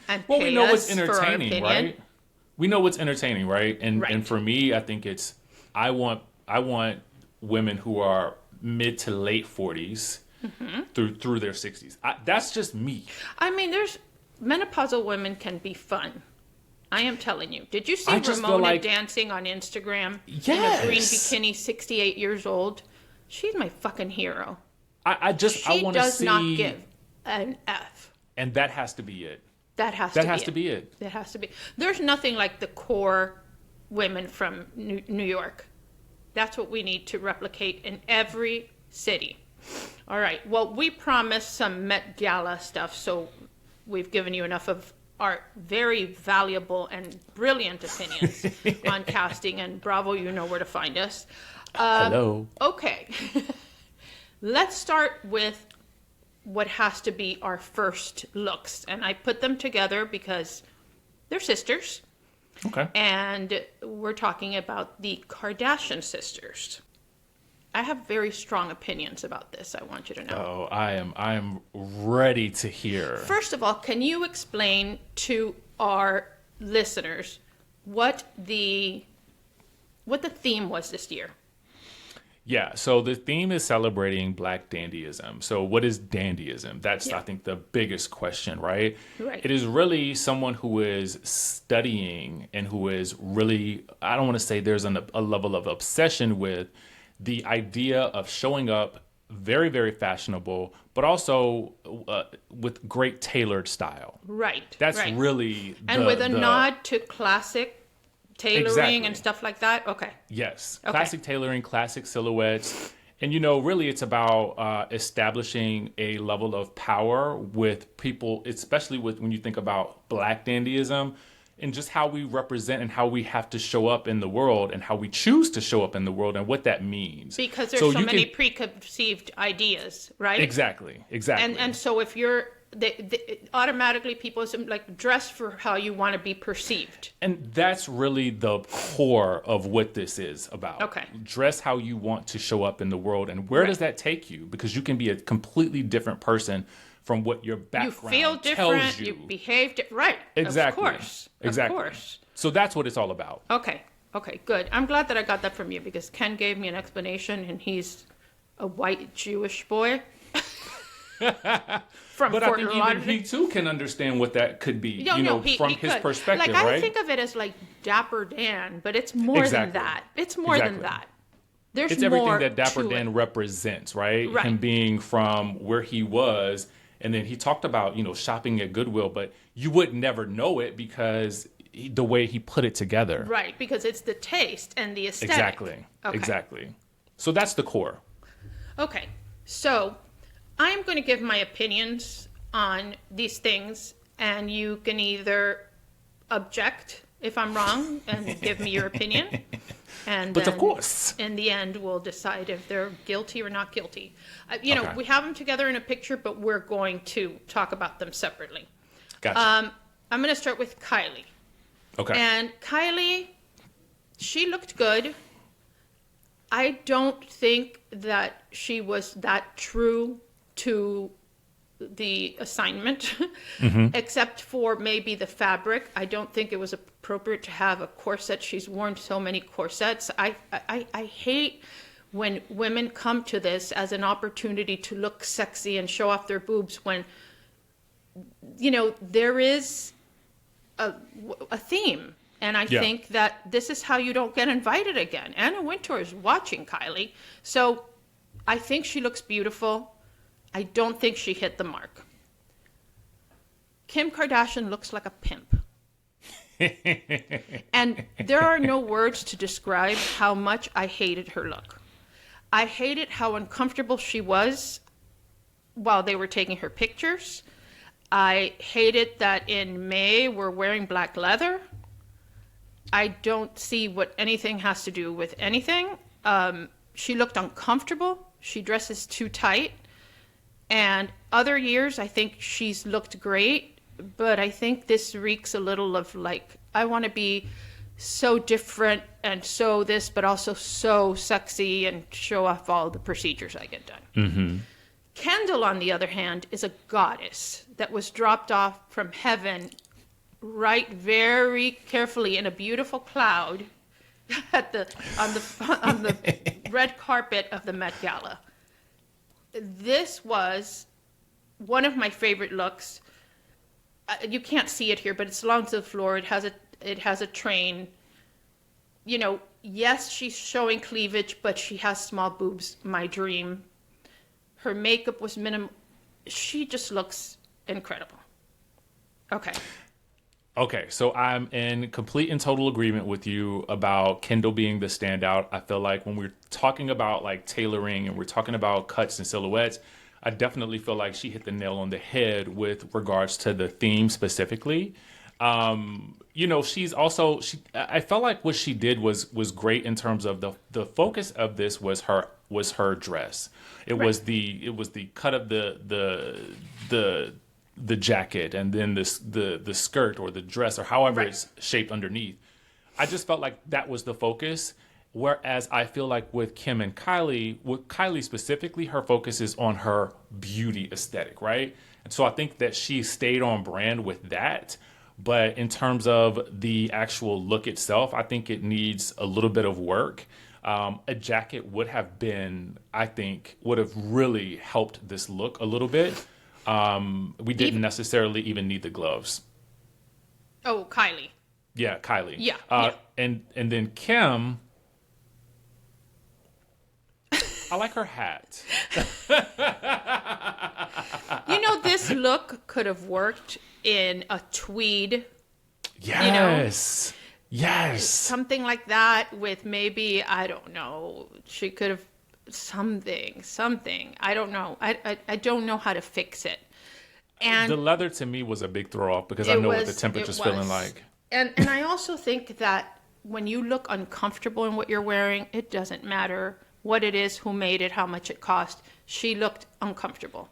S1: And
S2: well, we know what's entertaining, right? We know what's entertaining, right? And for me, I think it's I want women who are mid to late 40s through their 60s. That's just me.
S1: I mean, there's menopausal women can be fun. I am telling you. Did you see Ramona dancing on Instagram in a green bikini, 68 years old? She's my fucking hero.
S2: I want to see.
S1: She does not give an F.
S2: And that has to be it.
S1: That has to be it. That has to be. There's nothing like the core women from New York. That's what we need to replicate in every city. All right. Well, we promised some Met Gala stuff, so we've given you enough of our very valuable and brilliant opinions on casting. And Bravo, you know where to find us.
S2: Hello.
S1: Okay. Let's start with what has to be our first looks. And I put them together because they're sisters.
S2: Okay.
S1: And we're talking about the Kardashian sisters. I have very strong opinions about this, I want you to know.
S2: Oh, I am ready to hear.
S1: First of all, can you explain to our listeners what the theme was this year?
S2: Yeah, so the theme is celebrating Black dandyism. So what is dandyism? That's, I think, the biggest question, right?
S1: Right.
S2: It is really someone who is studying and who is really, I don't want to say there's a level of obsession with the idea of showing up very, very fashionable, but also with great tailored style.
S1: Right.
S2: That's really
S1: and with a nod to classic tailoring and stuff like that. Okay.
S2: Yes. Okay. Classic tailoring, classic silhouettes. And, really it's about establishing a level of power with people, especially when you think about Black dandyism, and just how we represent and how we have to show up in the world and how we choose to show up in the world and what that means.
S1: Because there's so many preconceived ideas, right?
S2: Exactly.
S1: And so if you're automatically people assume, like, dress for how you want to be perceived.
S2: And that's really the core of what this is about.
S1: Okay.
S2: Dress how you want to show up in the world. And where does that take you? Because you can be a completely different person from what your background
S1: tells you. You feel different.
S2: You
S1: behave right.
S2: Exactly.
S1: Of course.
S2: Exactly.
S1: Of course.
S2: So that's what it's all about.
S1: Okay, good. I'm glad that I got that from you, because Ken gave me an explanation, and he's a white Jewish boy. From
S2: but
S1: Fort
S2: I think
S1: Lauderdale.
S2: even he too can understand what that could be, from his
S1: could.
S2: perspective,
S1: like,
S2: right?
S1: I think of it as like Dapper Dan, but it's more than that. It's more than that. It's
S2: everything that Dapper Dan represents, right? Him being from where he was, and then he talked about, shopping at Goodwill, but you would never know it because the way he put it together.
S1: Right, because it's the taste and the aesthetic.
S2: Exactly. Okay. Exactly. So that's the core.
S1: Okay. So I'm going to give my opinions on these things, and you can either object if I'm wrong and give me your opinion. But
S2: of course,
S1: in the end, we'll decide if they're guilty or not guilty. We have them together in a picture, but we're going to talk about them separately.
S2: Gotcha.
S1: I'm going to start with Kylie.
S2: Okay.
S1: And Kylie, she looked good. I don't think that she was that true to the assignment, except for maybe the fabric. I don't think it was appropriate to have a corset. She's worn so many corsets. I hate when women come to this as an opportunity to look sexy and show off their boobs when, there is a theme. And I think that this is how you don't get invited again. Anna Wintour is watching Kylie. So I think she looks beautiful. I don't think she hit the mark. Kim Kardashian looks like a pimp. And there are no words to describe how much I hated her look. I hated how uncomfortable she was while they were taking her pictures. I hated that in May we're wearing black leather. I don't see what anything has to do with anything. She looked uncomfortable. She dresses too tight. And other years, I think she's looked great, but I think this reeks a little of like, I want to be so different and so this, but also so sexy and show off all the procedures I get done. Mm-hmm. Kendall, on the other hand, is a goddess that was dropped off from heaven right very carefully in a beautiful cloud on the red carpet of the Met Gala. This was one of my favorite looks. You can't see it here, but it's along to the floor. It has a train. Yes, she's showing cleavage, but she has small boobs. My dream. Her makeup was minimal. She just looks incredible.
S2: Okay, so I'm in complete and total agreement with you about Kendall being the standout. I feel like when we're talking about like tailoring and we're talking about cuts and silhouettes, I definitely feel like she hit the nail on the head with regards to the theme specifically. She's also I felt like what she did was great in terms of the focus of this was her dress. It was the cut of the jacket and then the skirt or the dress or however it's shaped underneath. I just felt like that was the focus. Whereas I feel like with Kim and Kylie, with Kylie specifically, her focus is on her beauty aesthetic, right? And so I think that she stayed on brand with that. But in terms of the actual look itself, I think it needs a little bit of work. A jacket would have really helped this look a little bit. We didn't necessarily even need the gloves.
S1: Oh, Kylie.
S2: Yeah, Kylie.
S1: Yeah.
S2: And then Kim, I like her hat.
S1: This look could have worked in a tweed.
S2: Yes. Yes.
S1: Something like that with maybe, I don't know, she could have something. I don't know. I don't know how to fix it. And
S2: the leather to me was a big throw off because I know what the temperature's feeling like.
S1: And I also think that when you look uncomfortable in what you're wearing, it doesn't matter what it is, who made it, how much it cost. She looked uncomfortable.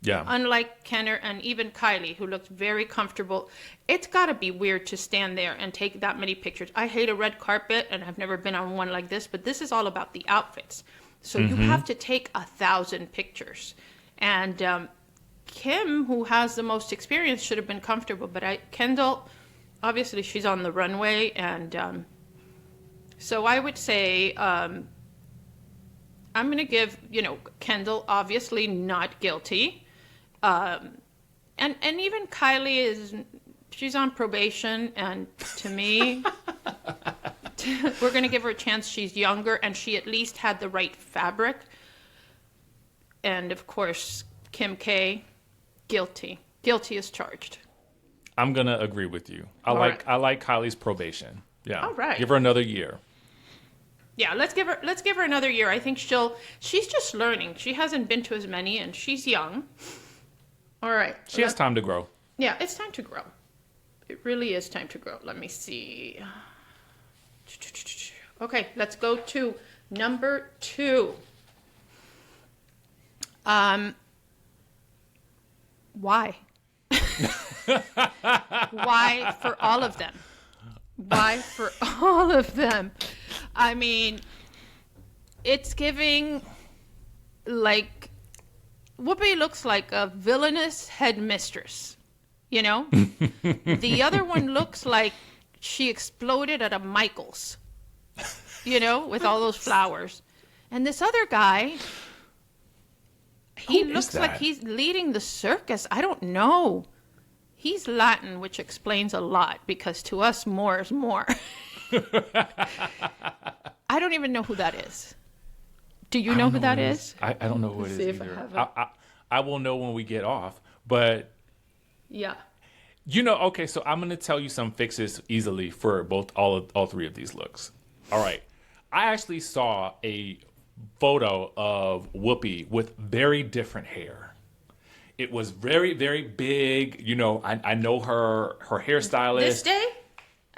S2: Yeah.
S1: Unlike Kenner and even Kylie, who looked very comfortable. It's got to be weird to stand there and take that many pictures. I hate a red carpet, and I've never been on one like this, but this is all about the outfits. So you have to take 1,000 pictures. And Kim, who has the most experience, should have been comfortable. But Kendall, obviously she's on the runway. And so I would say I'm going to give, Kendall obviously not guilty. And even Kylie she's on probation, and to me, we're going to give her a chance. She's younger, and she at least had the right fabric. And of course, Kim K, guilty as charged.
S2: I'm going to agree with you. I like Kylie's probation. Yeah.
S1: All right.
S2: Give her another year.
S1: Yeah, let's give her another year. I think she's just learning. She hasn't been to as many, and she's young. All right.
S2: She has time to grow.
S1: Yeah, it's time to grow. It really is time to grow. Let me see. Okay, let's go to number 2. Why? Why for all of them? Why for all of them? I mean, it's giving, like, Whoopi looks like a villainous headmistress, The other one looks like she exploded at a Michael's, with all those flowers. And this other guy, he looks like he's leading the circus. I don't know. He's Latin, which explains a lot, because to us, more is more. I don't even know who that is. Do you know who that is?
S2: I don't know who it is either. I will know when we get off, but...
S1: Yeah.
S2: Okay, so I'm going to tell you some fixes easily for all 3 of these looks. All right. I actually saw a photo of Whoopi with very different hair. It was very, very big. I know her hairstylist.
S1: This day?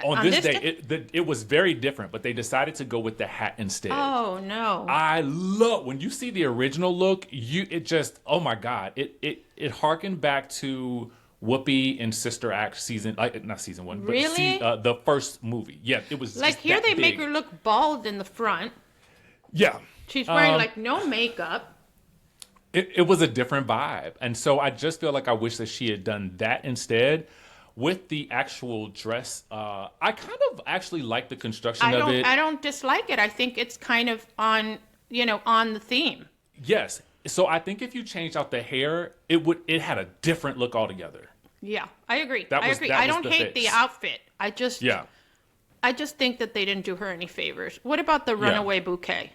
S2: On this day, it was very different, but they decided to go with the hat instead.
S1: Oh, no.
S2: I love, when you see the original look, oh my God. It harkened back to Whoopi in Sister Act not season 1,
S1: really?
S2: But the first movie. Yeah, it was
S1: like, here they make her look bald in the front.
S2: Yeah.
S1: She's wearing no makeup.
S2: It was a different vibe. And so I just feel like I wish that she had done that instead. With the actual dress, I kind of actually like the construction of it.
S1: I don't dislike it. I think it's kind of on the theme.
S2: Yes. So I think if you changed out the hair, it had a different look altogether.
S1: Yeah, I agree. I don't hate the outfit. I just think that they didn't do her any favors. What about the runaway bouquet?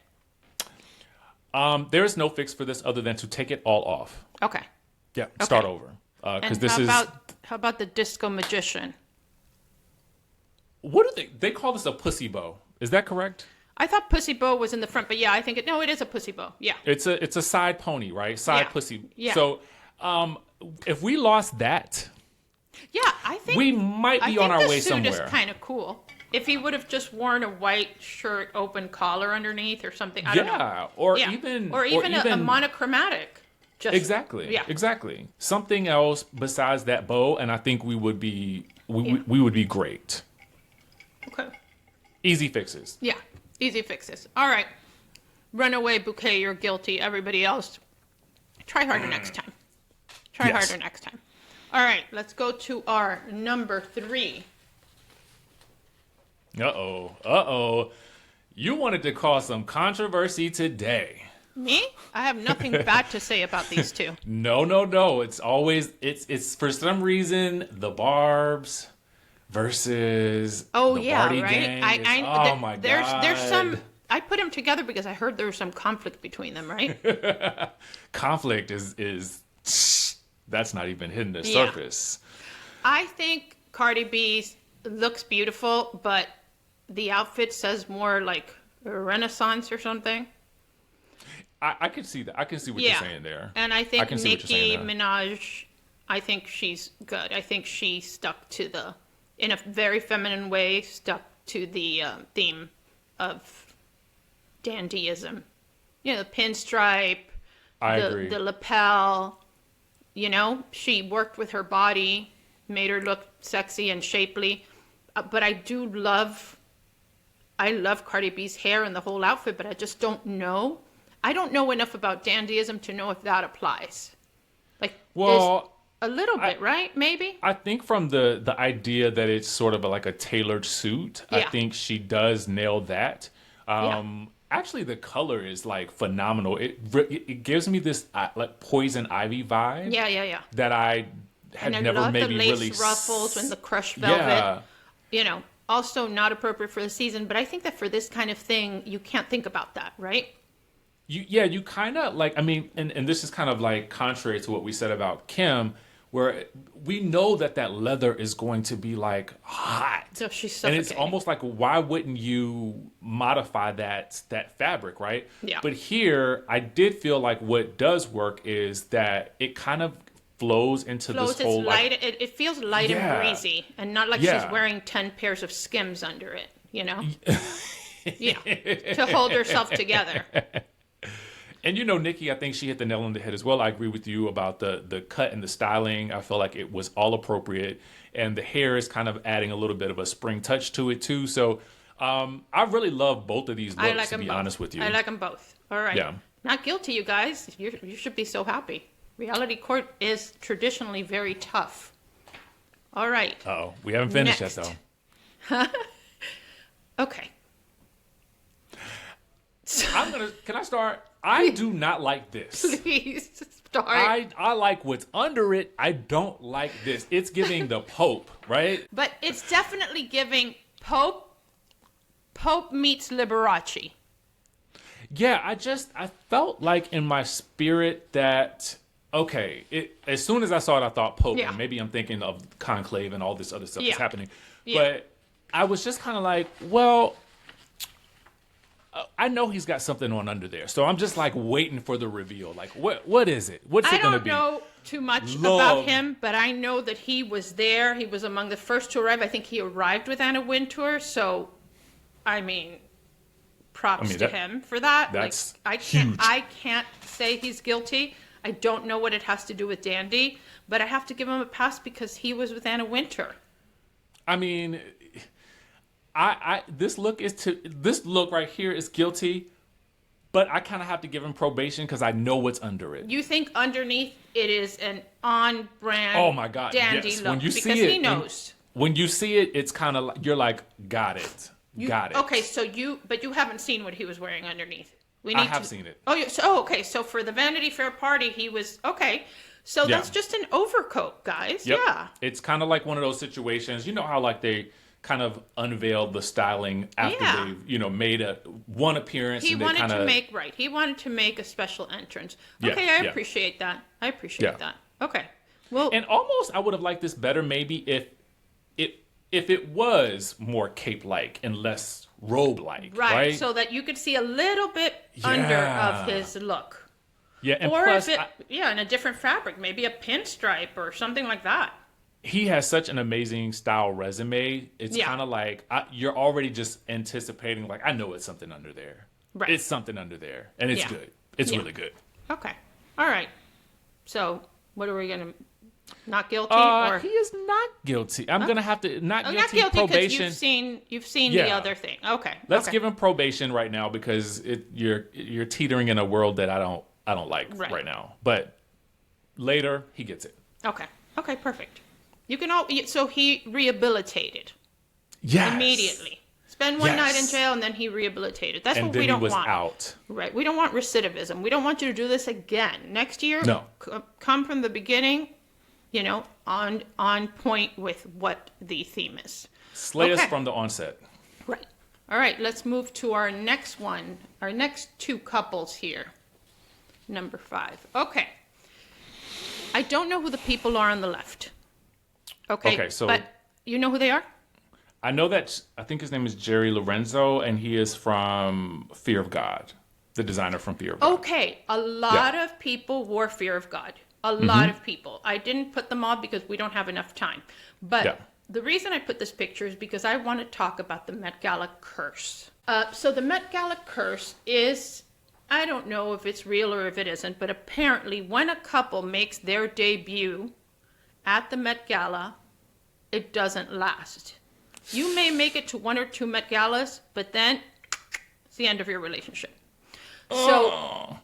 S2: There is no fix for this other than to take it all off.
S1: Okay.
S2: Yeah, start over. Because this is...
S1: How about the disco magician?
S2: What do they call this a pussy bow? Is that correct?
S1: I thought pussy bow was in the front, but yeah, I think it is a pussy bow. Yeah.
S2: It's a side pony, right? Side pussy.
S1: Yeah.
S2: So, if we lost that,
S1: I think
S2: we might be on our way somewhere.
S1: The suit is kind of cool. If he would have just worn a white shirt, open collar underneath or something, I don't know.
S2: Or even
S1: a monochromatic.
S2: Exactly.
S1: Yeah.
S2: Exactly. Something else besides that bow, and I think we would be great.
S1: Okay.
S2: Easy fixes.
S1: Yeah. Easy fixes. All right. Runaway bouquet, you're guilty. Everybody else, try harder next time. Harder next time. All right. Let's go to our number 3.
S2: Uh-oh. You wanted to cause some controversy today.
S1: Me? I have nothing bad to say about these two.
S2: No. It's always it's for some reason the Barbs versus the Barty gang. My God.
S1: There's some. I put them together because I heard there was some conflict between them, right?
S2: Conflict is that's not even hitting the surface.
S1: I think Cardi B looks beautiful, but the outfit says more like Renaissance or something.
S2: I can see that. I can see what you're saying there.
S1: And I think Nicki Minaj, I think she's good. I think she stuck to in a very feminine way, stuck to the theme of dandyism. The pinstripe,
S2: I agree.
S1: The lapel, You know, she worked with her body, made her look sexy and shapely. But I love Cardi B's hair and the whole outfit, but I just don't know. I don't know enough about dandyism to know if that applies. Like,
S2: well,
S1: a little bit, right? Maybe?
S2: I think from the idea that it's sort of like a tailored suit, I think she does nail that. Actually, the color is like phenomenal. It gives me this like poison ivy vibe.
S1: Yeah.
S2: That I had never maybe really.
S1: And I love the lace ruffles and the crushed velvet. Yeah. You know, also not appropriate for the season, but I think that for this kind of thing, you can't think about that, right?
S2: You kind of like, I mean, and this is kind of like contrary to what we said about Kim, where we know that leather is going to be like hot.
S1: So she's suffocating.
S2: And it's almost like, why wouldn't you modify that fabric, right?
S1: Yeah.
S2: But here, I did feel like what does work is that it kind of flows into this whole
S1: light.
S2: Like,
S1: it feels light and breezy, and not like she's wearing 10 pairs of Skims under it, you know? To hold herself together.
S2: And you know, Nikki, I think she hit the nail on the head as well. I agree with you about the cut and the styling. I feel like it was all appropriate. And the hair is kind of adding a little bit of a spring touch to it, too. So I really love both of these looks, to be honest with you.
S1: I like them both. All right.
S2: Yeah.
S1: Not guilty, you guys. You should be so happy. Reality court is traditionally very tough. All right.
S2: Uh-oh. We haven't finished yet, though.
S1: Okay.
S2: Can I start? I do not like this.
S1: Please start.
S2: I like what's under it. I don't like this. It's giving the Pope, right?
S1: But it's definitely giving Pope meets Liberace.
S2: Yeah, I felt like in my spirit that, okay, as soon as I saw it, I thought Pope. And maybe I'm thinking of Conclave and all this other stuff that's happening. Yeah. But I was just kind of like, well, I know he's got something on under there. So I'm just like waiting for the reveal. Like, what is it? What's it going to be?
S1: I don't know too much about him, but I know that he was there. He was among the first to arrive. I think he arrived with Anna Wintour. So, I mean, props to him for that.
S2: That's
S1: huge. I can't say he's guilty. I don't know what it has to do with Dandy, but I have to give him a pass because he was with Anna Wintour.
S2: I mean, this look right here is guilty, but I kind of have to give him probation because I know what's under it.
S1: You think underneath it is an on-brand
S2: oh my God, Dandy
S1: look
S2: when you
S1: because
S2: see it,
S1: he knows.
S2: When you see it, it's kind of like, you're like, got it.
S1: Okay, so you haven't seen what he was wearing underneath.
S2: I have seen it.
S1: Okay. So for the Vanity Fair party, he was okay. So that's just an overcoat, guys.
S2: Yep.
S1: Yeah.
S2: It's kind of like one of those situations. You know how like they kind of unveiled the styling after they've made one appearance.
S1: He wanted to make a special entrance. Okay, I appreciate that. That. Okay. Well,
S2: and almost I would have liked this better maybe if it was more cape-like and less robe-like, right?
S1: So that you could see a little bit under of his look.
S2: Yeah, and
S1: or
S2: plus,
S1: if in a different fabric, maybe a pinstripe or something like that.
S2: He has such an amazing style resume. It's kind of like you're already just anticipating, like, I know it's something under there. Right. It's something under there, and it's good. It's really good.
S1: Okay. All right. So, what are we going to... Not guilty?
S2: He is not guilty. I'm going to have to... Not guilty, probation.
S1: You've seen the other thing. Okay.
S2: Let's give him probation right now because you're teetering in a world that I don't like right now. But later, he gets it.
S1: Okay. Okay, perfect. You can so he rehabilitated.
S2: Yes.
S1: Immediately. Spend one night in jail and then he rehabilitated. That's what we don't want.
S2: And then he was out.
S1: Right. We don't want recidivism. We don't want you to do this again. Next year, come from the beginning, on point with what the theme is.
S2: Slay us from the onset.
S1: Right. All right, let's move to our next one. Our next two couples here. Number 5. Okay. I don't know who the people are on the left. Okay, so but you know who they are?
S2: I know that, I think his name is Jerry Lorenzo, and he is from Fear of God, the designer from Fear of God.
S1: Okay, a lot of people wore Fear of God. A lot of people. I didn't put them all because we don't have enough time. But the reason I put this picture is because I want to talk about the Met Gala Curse. So the Met Gala Curse is I don't know if it's real or if it isn't, but apparently when a couple makes their debut at the Met Gala, it doesn't last. You may make it to 1 or 2 Met Galas, but then it's the end of your relationship. So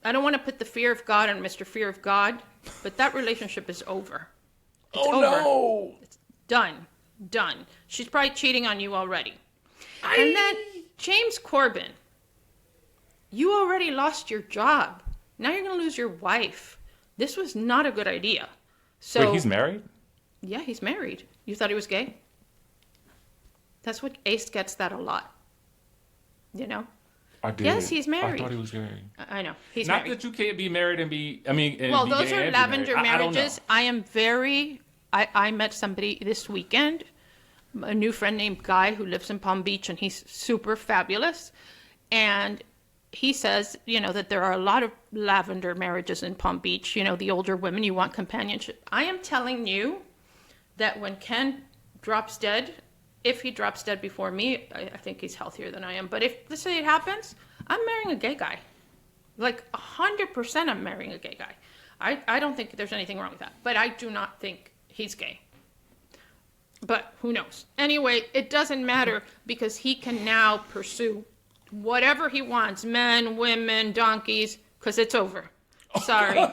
S1: I don't want to put the fear of God on Mr. Fear of God, but that relationship is over. It's over.
S2: No!
S1: It's done. She's probably cheating on you already. And then James Corbin, you already lost your job. Now you're going to lose your wife. This was not a good idea. So,
S2: wait, he's married?
S1: Yeah, he's married. You thought he was gay? That's what Ace gets that a lot. You know?
S2: I did.
S1: Yes, he's married.
S2: I thought he was gay.
S1: I know. He's
S2: Not
S1: married.
S2: that you can't be married and be, and
S1: well,
S2: be
S1: those
S2: gay
S1: are
S2: and be
S1: lavender
S2: married.
S1: marriages. I am very... I met somebody this weekend, a new friend named Guy who lives in Palm Beach, and he's super fabulous. And he says, that there are a lot of lavender marriages in Palm Beach. The older women, you want companionship. I am telling you that when Ken drops dead, if he drops dead before me, I think he's healthier than I am. But if, let's say it happens, I'm marrying a gay guy. Like 100% I'm marrying a gay guy. I don't think there's anything wrong with that. But I do not think he's gay. But who knows? Anyway, it doesn't matter because he can now pursue whatever he wants. Men, women, donkeys, because it's over. Sorry.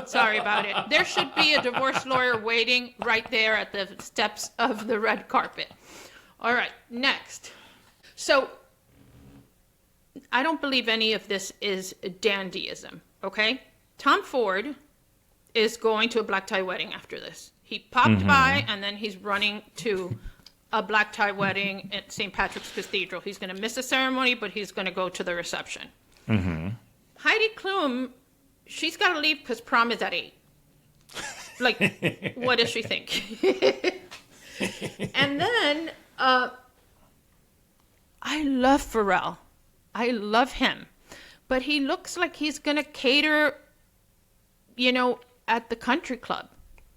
S1: Sorry about it. There should be a divorce lawyer waiting right there at the steps of the red carpet. All right, next. So, I don't believe any of this is dandyism, okay? Tom Ford is going to a black tie wedding after this. He popped by, and then he's running to a black tie wedding at St. Patrick's Cathedral. He's going to miss the ceremony, but he's going to go to the reception. Heidi Klum, she's got to leave because prom is at 8. Like, what does she think? And then, I love Pharrell. I love him. But he looks like he's going to cater, at the country club.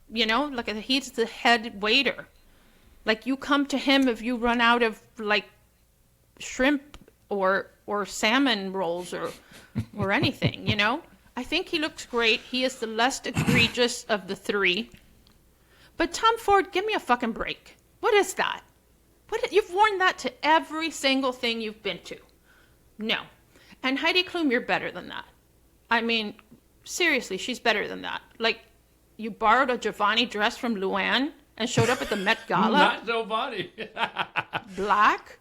S1: Like he's the head waiter. Like you come to him if you run out of like shrimp or salmon rolls or anything, I think he looks great. He is the less egregious of the three. But Tom Ford, give me a fucking break. What is that? You've worn that to every single thing you've been to. No. And Heidi Klum, you're better than that. I mean, seriously, she's better than that. Like, you borrowed a Giovanni dress from Luann and showed up at the Met Gala?
S2: Not Giovanni.
S1: Black?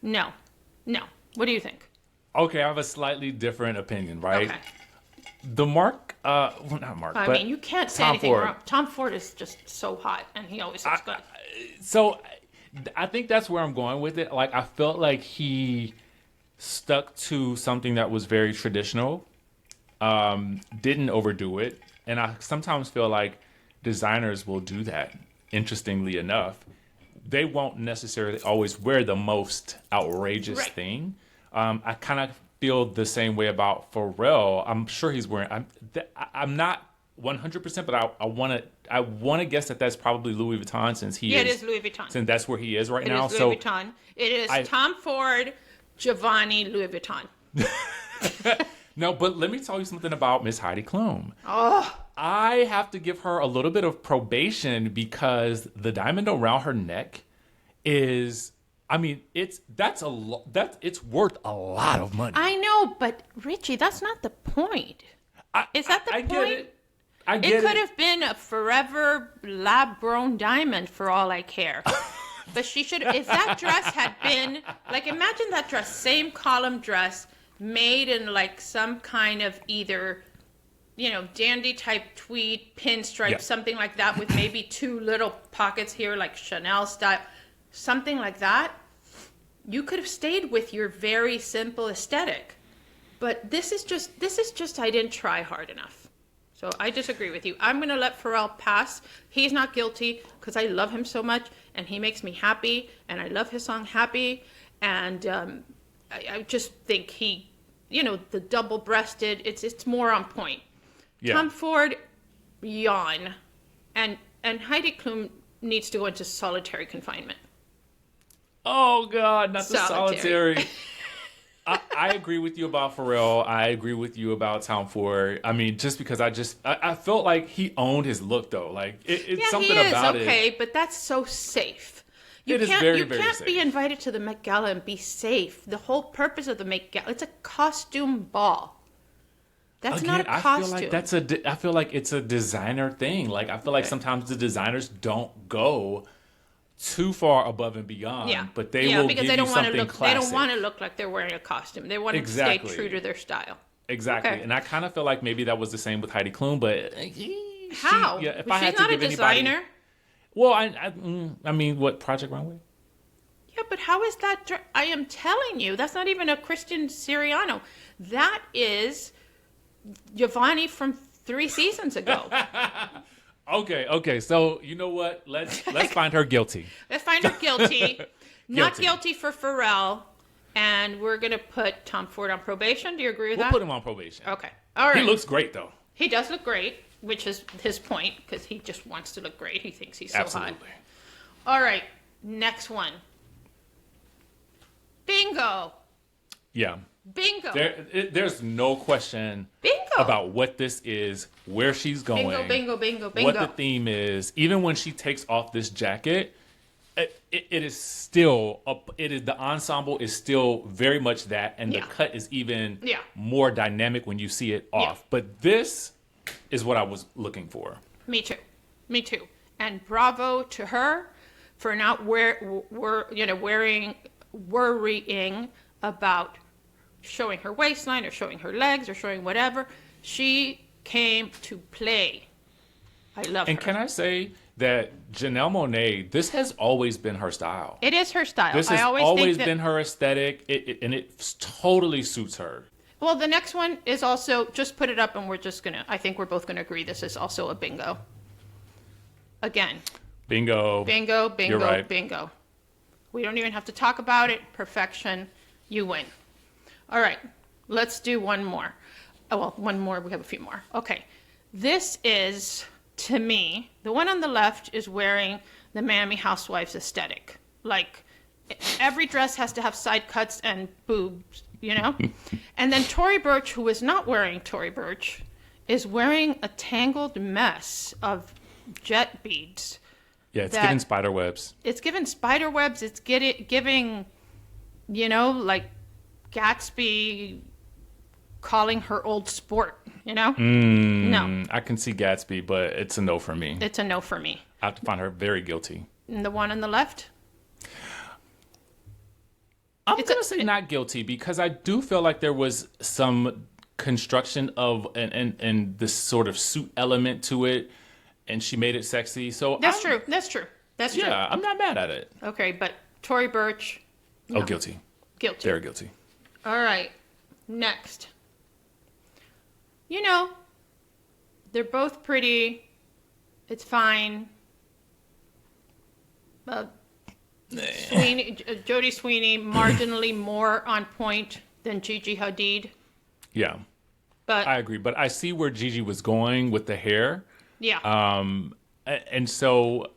S1: No. What do you think?
S2: Okay, I have a slightly different opinion, right?
S1: Okay.
S2: The Mark, not Mark,
S1: I mean, you can't say
S2: Tom
S1: anything
S2: Ford.
S1: wrong. Tom Ford is just so hot, and he always looks good.
S2: So, I think that's where I'm going with it. Like, I felt like he stuck to something that was very traditional, didn't overdo it. And I sometimes feel like designers will do that, interestingly enough. They won't necessarily always wear the most outrageous thing. I kind of feel the same way about Pharrell. I'm sure he's wearing... I'm not 100%, but I want to guess that that's probably Louis Vuitton since
S1: it is Louis Vuitton.
S2: Since that's where he is right now.
S1: It is Louis Vuitton. It is Tom Ford, Giovanni, Louis Vuitton.
S2: No, but let me tell you something about Miss Heidi Klum.
S1: Oh.
S2: I have to give her a little bit of probation because the diamond around her neck is... I mean, it's worth a lot of money.
S1: I know, but Richie, that's not the point. Is that the point?
S2: Get it. I get it.
S1: It could have been a forever lab-grown diamond for all I care. But she should, if that dress had been, like, imagine that dress, same column dress, made in like some kind of either, dandy type tweed, pinstripe, something like that, with maybe 2 little pockets here, like Chanel style, something like that. You could have stayed with your very simple aesthetic. But this is just I didn't try hard enough. So I disagree with you. I'm going to let Pharrell pass. He's not guilty because I love him so much and he makes me happy and I love his song Happy. And I just think he, the double-breasted, it's more on point. Yeah. Tom Ford, yawn. And Heidi Klum needs to go into solitary confinement.
S2: Oh, God, not the solitary. I agree with you about Pharrell. I agree with you about Tom Ford. I mean, just because I felt like he owned his look, though. Like, it's something about it.
S1: Okay, but that's so safe.
S2: It is very, very safe.
S1: You can't be invited to the Met Gala and be safe. The whole purpose of the Met Gala, it's a costume ball. That's not a costume.
S2: I feel like it's a designer thing. Like, I feel like sometimes the designers don't go too far above and beyond, but they will give you something classic.
S1: They don't want to look like they're wearing a costume. They want to stay true to their style.
S2: Exactly. Okay. And I kind of feel like maybe that was the same with Heidi Klum, but
S1: how? She's not a designer.
S2: Well, I mean, what, Project Runway?
S1: Yeah, but how is that? I am telling you, that's not even a Christian Siriano. That is Giovanni from 3 seasons ago.
S2: Okay. So you know what? Let's find her guilty.
S1: Let's find her guilty. Not guilty for Pharrell. And we're gonna put Tom Ford on probation. Do you agree with that?
S2: We'll put him on probation.
S1: Okay. All right.
S2: He looks great, though.
S1: He does look great, which is his point, because he just wants to look great. He thinks he's so hot. All right. Next one. Bingo.
S2: Yeah.
S1: Bingo.
S2: There's no question about what this is, where she's going.
S1: Bingo.
S2: What the theme is. Even when she takes off this jacket, it is still, the ensemble is still very much that, and the cut is even more dynamic when you see it off. Yeah. But this is what I was looking for.
S1: Me too. And bravo to her for not worrying about showing her waistline or showing her legs or showing whatever. She came to play. I love her.
S2: And can I say that Janelle Monáe, this has always been her style.
S1: It is her style.
S2: This has always been her aesthetic, and it totally suits her.
S1: Well, the next one is also, just put it up and I think we're both going to agree this is also a bingo. Again.
S2: Bingo.
S1: You're right. Bingo. We don't even have to talk about it. Perfection. You win. All right. Let's do one more. Oh, well, one more. We have a few more. Okay. This is, to me, the one on the left is wearing the Miami Housewives aesthetic. Like, every dress has to have side cuts and boobs, you know? And then Tory Burch, who is not wearing Tory Burch, is wearing a tangled mess of jet beads.
S2: Yeah, it's giving spider webs.
S1: It's giving spider webs. It's giving, like Gatsby calling her old sport, No.
S2: I can see Gatsby, but it's a no for me.
S1: It's a no for me.
S2: I have to find her very guilty.
S1: And the one on the left?
S2: I'm going to say not guilty, because I do feel like there was some construction of and this sort of suit element to it, and she made it sexy. So
S1: That's true.
S2: Yeah, I'm not mad at it.
S1: Okay, but Tory Burch.
S2: No. Oh, guilty.
S1: Guilty.
S2: Very guilty.
S1: All right. Next. They're both pretty. It's fine. Jodie Sweeney, marginally more on point than Gigi Hadid.
S2: Yeah.
S1: But
S2: I agree. But I see where Gigi was going with the hair.
S1: Yeah.
S2: And so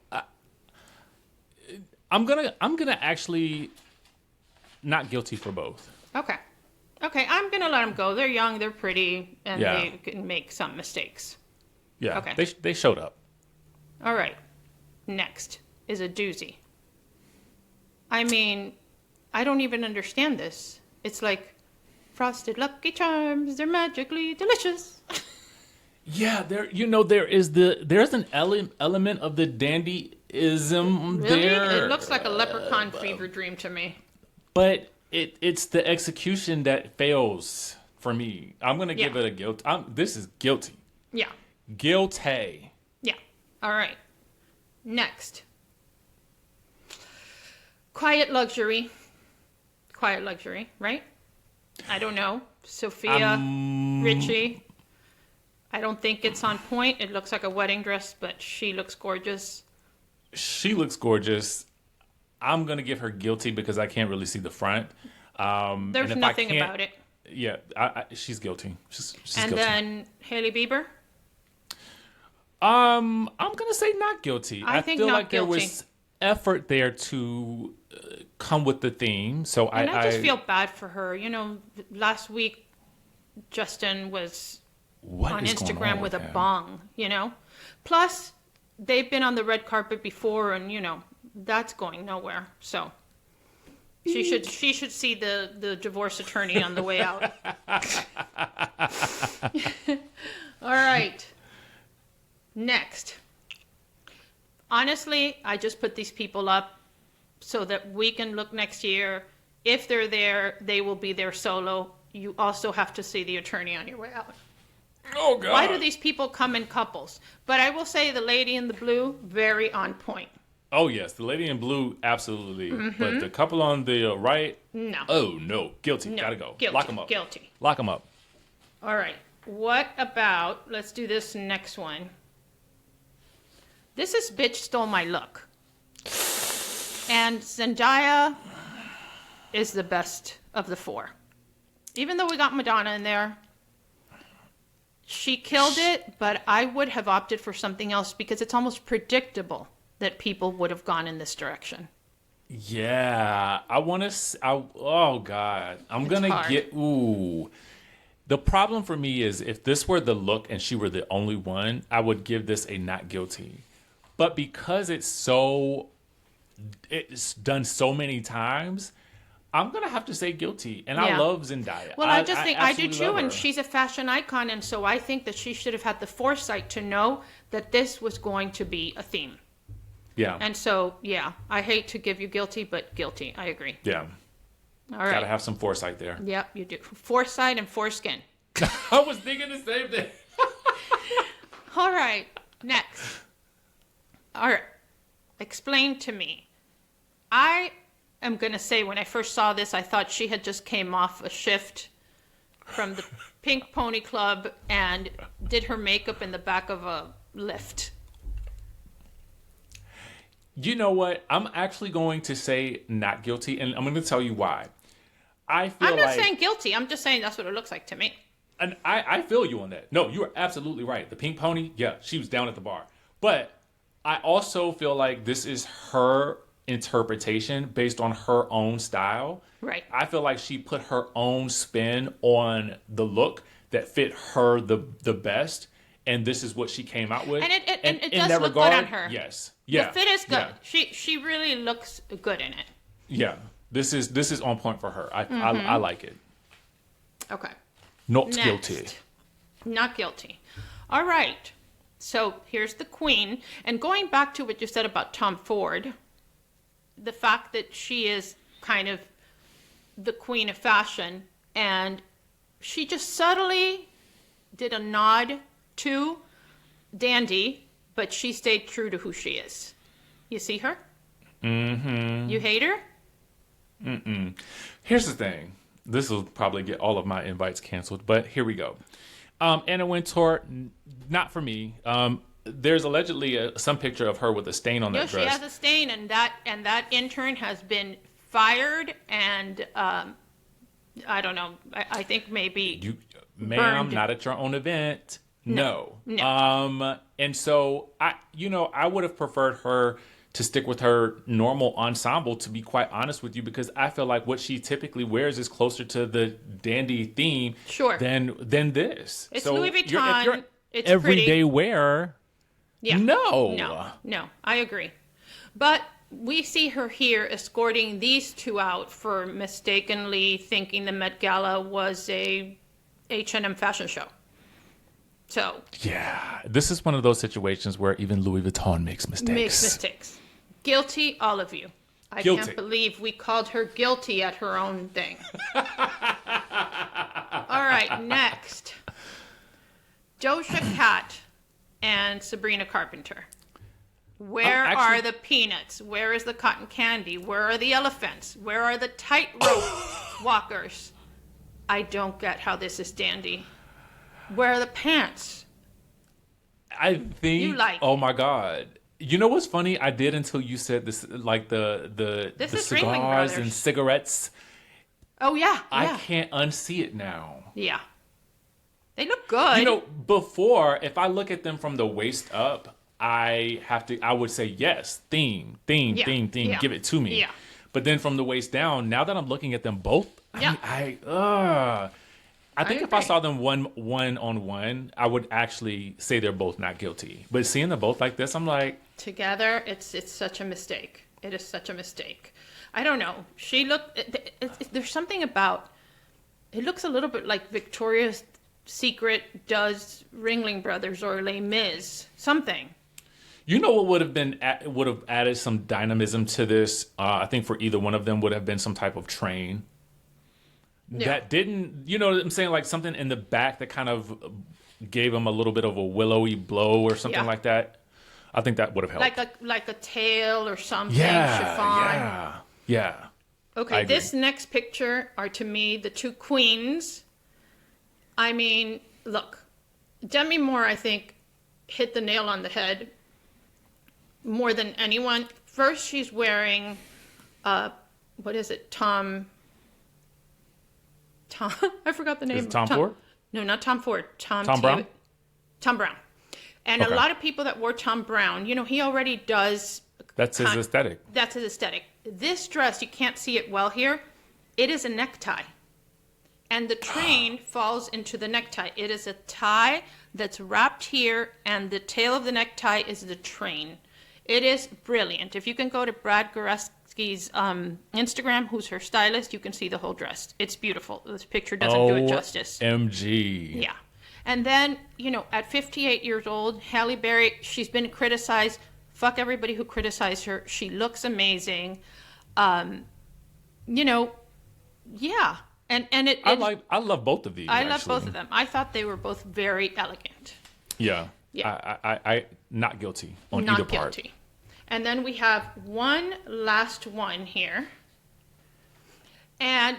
S2: I'm gonna actually not guilty for both.
S1: Okay, I'm gonna let them go. They're young, they're pretty, and they can make some mistakes.
S2: Yeah. Okay. They showed up.
S1: All right. Next is a doozy. I mean, I don't even understand this. It's like frosted Lucky Charms. They're magically delicious.
S2: Yeah, there's an element of the dandyism
S1: really?
S2: there.
S1: It looks like a leprechaun fever dream to me.
S2: But it's the execution that fails for me. I'm gonna give it a guilt. This is guilty.
S1: Yeah.
S2: Guilty.
S1: Yeah. All right. Next. Quiet luxury, right? I don't know. Sophia, Richie. I don't think it's on point. It looks like a wedding dress, but she looks gorgeous.
S2: She looks gorgeous. I'm going to give her guilty because I can't really see the front.
S1: There's nothing about it.
S2: Yeah, she's guilty. She's
S1: and
S2: guilty.
S1: Then Hailey Bieber?
S2: I'm going to say not guilty.
S1: I think
S2: feel
S1: not
S2: like
S1: guilty.
S2: There was effort there to come with the theme. So
S1: I just feel bad for her. You know, last week Justin was on Instagram with a bong, you know. Plus, they've been on the red carpet before, and you know that's going nowhere. So she should see the divorce attorney on the way out. All right. Next. Honestly, I just put these people up so that we can look next year. If they're there, they will be there solo. You also have to see the attorney on your way out.
S2: Oh, God.
S1: Why do these people come in couples? But I will say the lady in the blue, very on point.
S2: Oh, yes. The lady in blue, absolutely. But the couple on the right?
S1: No.
S2: Oh, no. Guilty.
S1: No.
S2: Gotta go.
S1: Guilty.
S2: Lock them up.
S1: Guilty.
S2: Lock them up.
S1: All right. What about, let's do this next one. This is Bitch Stole My Look. And Zendaya is the best of the four. Even though we got Madonna in there, she killed it, but I would have opted for something else because it's almost predictable that people would have gone in this direction.
S2: Yeah. Oh, God. I'm going to get, ooh. The problem for me is if this were the look and she were the only one, I would give this a not guilty. But because it's done so many times, I'm going to have to say guilty. And I love Zendaya.
S1: Well, I think I do too. And she's a fashion icon. And so I think that she should have had the foresight to know that this was going to be a theme.
S2: Yeah.
S1: And so, yeah, I hate to give you guilty, but guilty. I agree.
S2: Yeah.
S1: All right.
S2: Gotta have some foresight there.
S1: Yep, you do. Foresight and foreskin.
S2: I was thinking the same thing.
S1: All right. Next. All right. Explain to me. I am going to say when I first saw this, I thought she had just came off a shift from the Pink Pony Club and did her makeup in the back of a lift.
S2: You know what? I'm actually going to say not guilty, and I'm going to tell you why. I'm
S1: not saying guilty. I'm just saying that's what it looks like to me.
S2: And I feel you on that. No, you are absolutely right. The pink pony, yeah, she was down at the bar. But I also feel like this is her interpretation based on her own style.
S1: Right.
S2: I feel like she put her own spin on the look that fit her the best. And this is what she came out with.
S1: And it does look good on her.
S2: Yes. Yeah.
S1: The fit is good.
S2: Yeah.
S1: She really looks good in it.
S2: Yeah. This is on point for her. I like it.
S1: Okay.
S2: Not
S1: Next.
S2: guilty.
S1: Not guilty. All right. So here's the queen. And going back to what you said about Tom Ford, the fact that she is kind of the queen of fashion, and she just subtly did a nod to Dandy, but she stayed true to who she is. You see her? Mm-hmm. You hate her?
S2: Mm-mm. Here's the thing. This will probably get all of my invites canceled, but here we go. Anna Wintour, not for me. There's allegedly some picture of her with a stain on that dress.
S1: She has a stain, and that intern has been fired, and I don't know. I think maybe
S2: ma'am,
S1: burned.
S2: not at your own event. No.
S1: No.
S2: And so I would have preferred her to stick with her normal ensemble, to be quite honest with you, because I feel like what she typically wears is closer to the dandy theme than this.
S1: It's
S2: so
S1: Louis Vuitton.
S2: If you're
S1: it's
S2: everyday
S1: pretty.
S2: wear.
S1: Yeah. No, I agree. But we see her here escorting these two out for mistakenly thinking the Met Gala was a H&M fashion show. So
S2: yeah, this is one of those situations where even Louis Vuitton makes mistakes.
S1: Guilty, all of you. I can't believe we called her guilty at her own thing. All right, next. Doja Cat and Sabrina Carpenter. Where are the peanuts? Where is the cotton candy? Where are the elephants? Where are the tightrope walkers? I don't get how this is dandy. Where are the pants?
S2: I think.
S1: You like
S2: oh my God. You know what's funny? I did until you said this, like the cigars and cigarettes.
S1: Oh yeah.
S2: I can't unsee it now.
S1: Yeah. They look good.
S2: You know, before, if I look at them from the waist up, I would say yes, theme,
S1: yeah.
S2: give it to me.
S1: Yeah.
S2: But then from the waist down, now that I'm looking at them both, I think if I saw them one on one, I would actually say they're both not guilty. But seeing them both like this, I'm like,
S1: together, it's such a mistake. It is such a mistake. I don't know. She looked. There's something about. It looks a little bit like Victoria's Secret does Ringling Brothers or Les Mis. Something.
S2: You know what would have added some dynamism to this? I think for either one of them would have been some type of train. Yeah. That didn't, you know what I'm saying? Like something in the back that kind of gave them a little bit of a willowy blow or something like that. I think that would have helped. Like a tail or something. Chiffon. Yeah.
S1: Okay, this next picture are to me the two queens. I mean, look, Demi Moore, I think, hit the nail on the head more than anyone. First, she's wearing, what is it? Tom, I forgot the name.
S2: Is it Tom Ford?
S1: No, not Tom Ford. Tom
S2: Brown?
S1: Tom Brown. And a lot of people that wore Tom Brown, you know, he already does.
S2: That's his aesthetic.
S1: That's his aesthetic. This dress, you can't see it well here. It is a necktie. And the train falls into the necktie. It is a tie that's wrapped here, and the tail of the necktie is the train. It is brilliant. If you can go to Brad Goreski's Instagram, who's her stylist, you can see the whole dress. It's beautiful. This picture doesn't do it justice.
S2: MG.
S1: Yeah. And then, you know, at 58 years old, Halle Berry, she's been criticized. Fuck everybody who criticized her. She looks amazing. You know, yeah. And
S2: I love both of these.
S1: I love both of them. I thought they were both very elegant.
S2: Yeah. I not guilty on either part. Not guilty.
S1: And then we have one last one here. And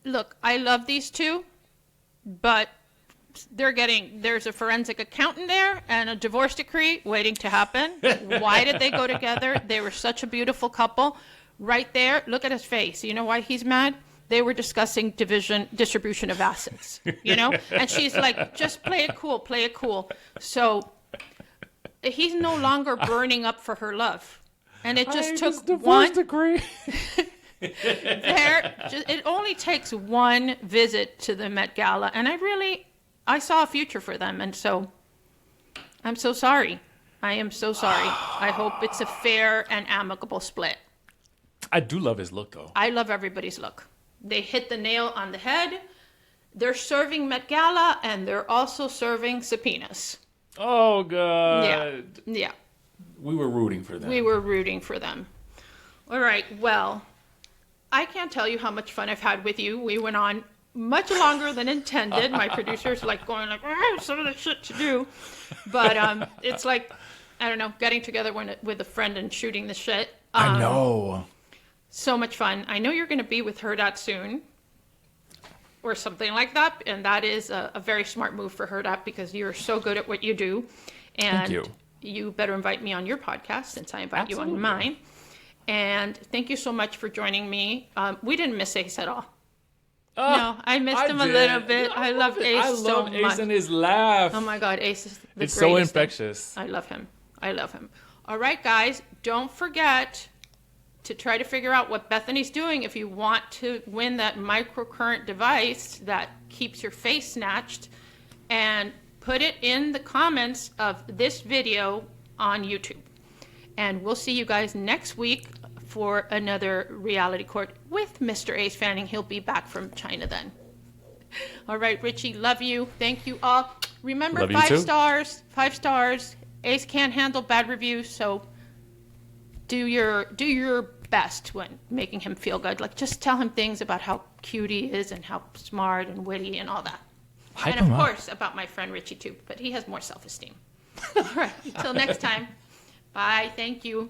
S1: look, I love these two, but there's a forensic accountant there and a divorce decree waiting to happen. Why did they go together? They were such a beautiful couple. Right there, look at his face. You know why he's mad? They were discussing distribution of assets, you know? And she's like, just play it cool, play it cool. So he's no longer burning up for her love. And it just took one
S2: decree.
S1: It only takes one visit to the Met Gala. And I saw a future for them. And so I'm so sorry. I am so sorry. I hope it's a fair and amicable split.
S2: I do love his look, though.
S1: I love everybody's look. They hit the nail on the head. They're serving Met Gala, and they're also serving subpoenas.
S2: Oh, God.
S1: Yeah.
S2: We were rooting for them.
S1: All right, well, I can't tell you how much fun I've had with you. We went on much longer than intended. My producer's like going like, I have some of the shit to do. But it's like, I don't know, getting together with a friend and shooting the shit.
S2: I know.
S1: So much fun. I know you're going to be with Hurrdat soon or something like that. And that is a very smart move for Hurrdat because you're so good at what you do. And
S2: thank you.
S1: You better invite me on your podcast since I invite you on mine. And thank you so much for joining me. We didn't miss Ace at all. No, I missed him a little bit. No, I love Ace so much. I love
S2: Ace and his laugh.
S1: Oh my God, Ace is the greatest.
S2: It's so infectious.
S1: I love him. All right, guys, don't forget to try to figure out what Bethany's doing if you want to win that microcurrent device that keeps your face snatched, and put it in the comments of this video on YouTube. And we'll see you guys next week for another reality court with Mr. Ace Fanning. He'll be back from China then. All right, Richie, love you. Thank you all. Remember, 5 stars. 5 stars. Ace can't handle bad reviews, so do your best when making him feel good. Like, just tell him things about how cute he is and how smart and witty and all that.
S2: Hype
S1: and
S2: him
S1: of
S2: up.
S1: course about my friend Richie too, but he has more self-esteem. All right, until next time. Bye. Thank you.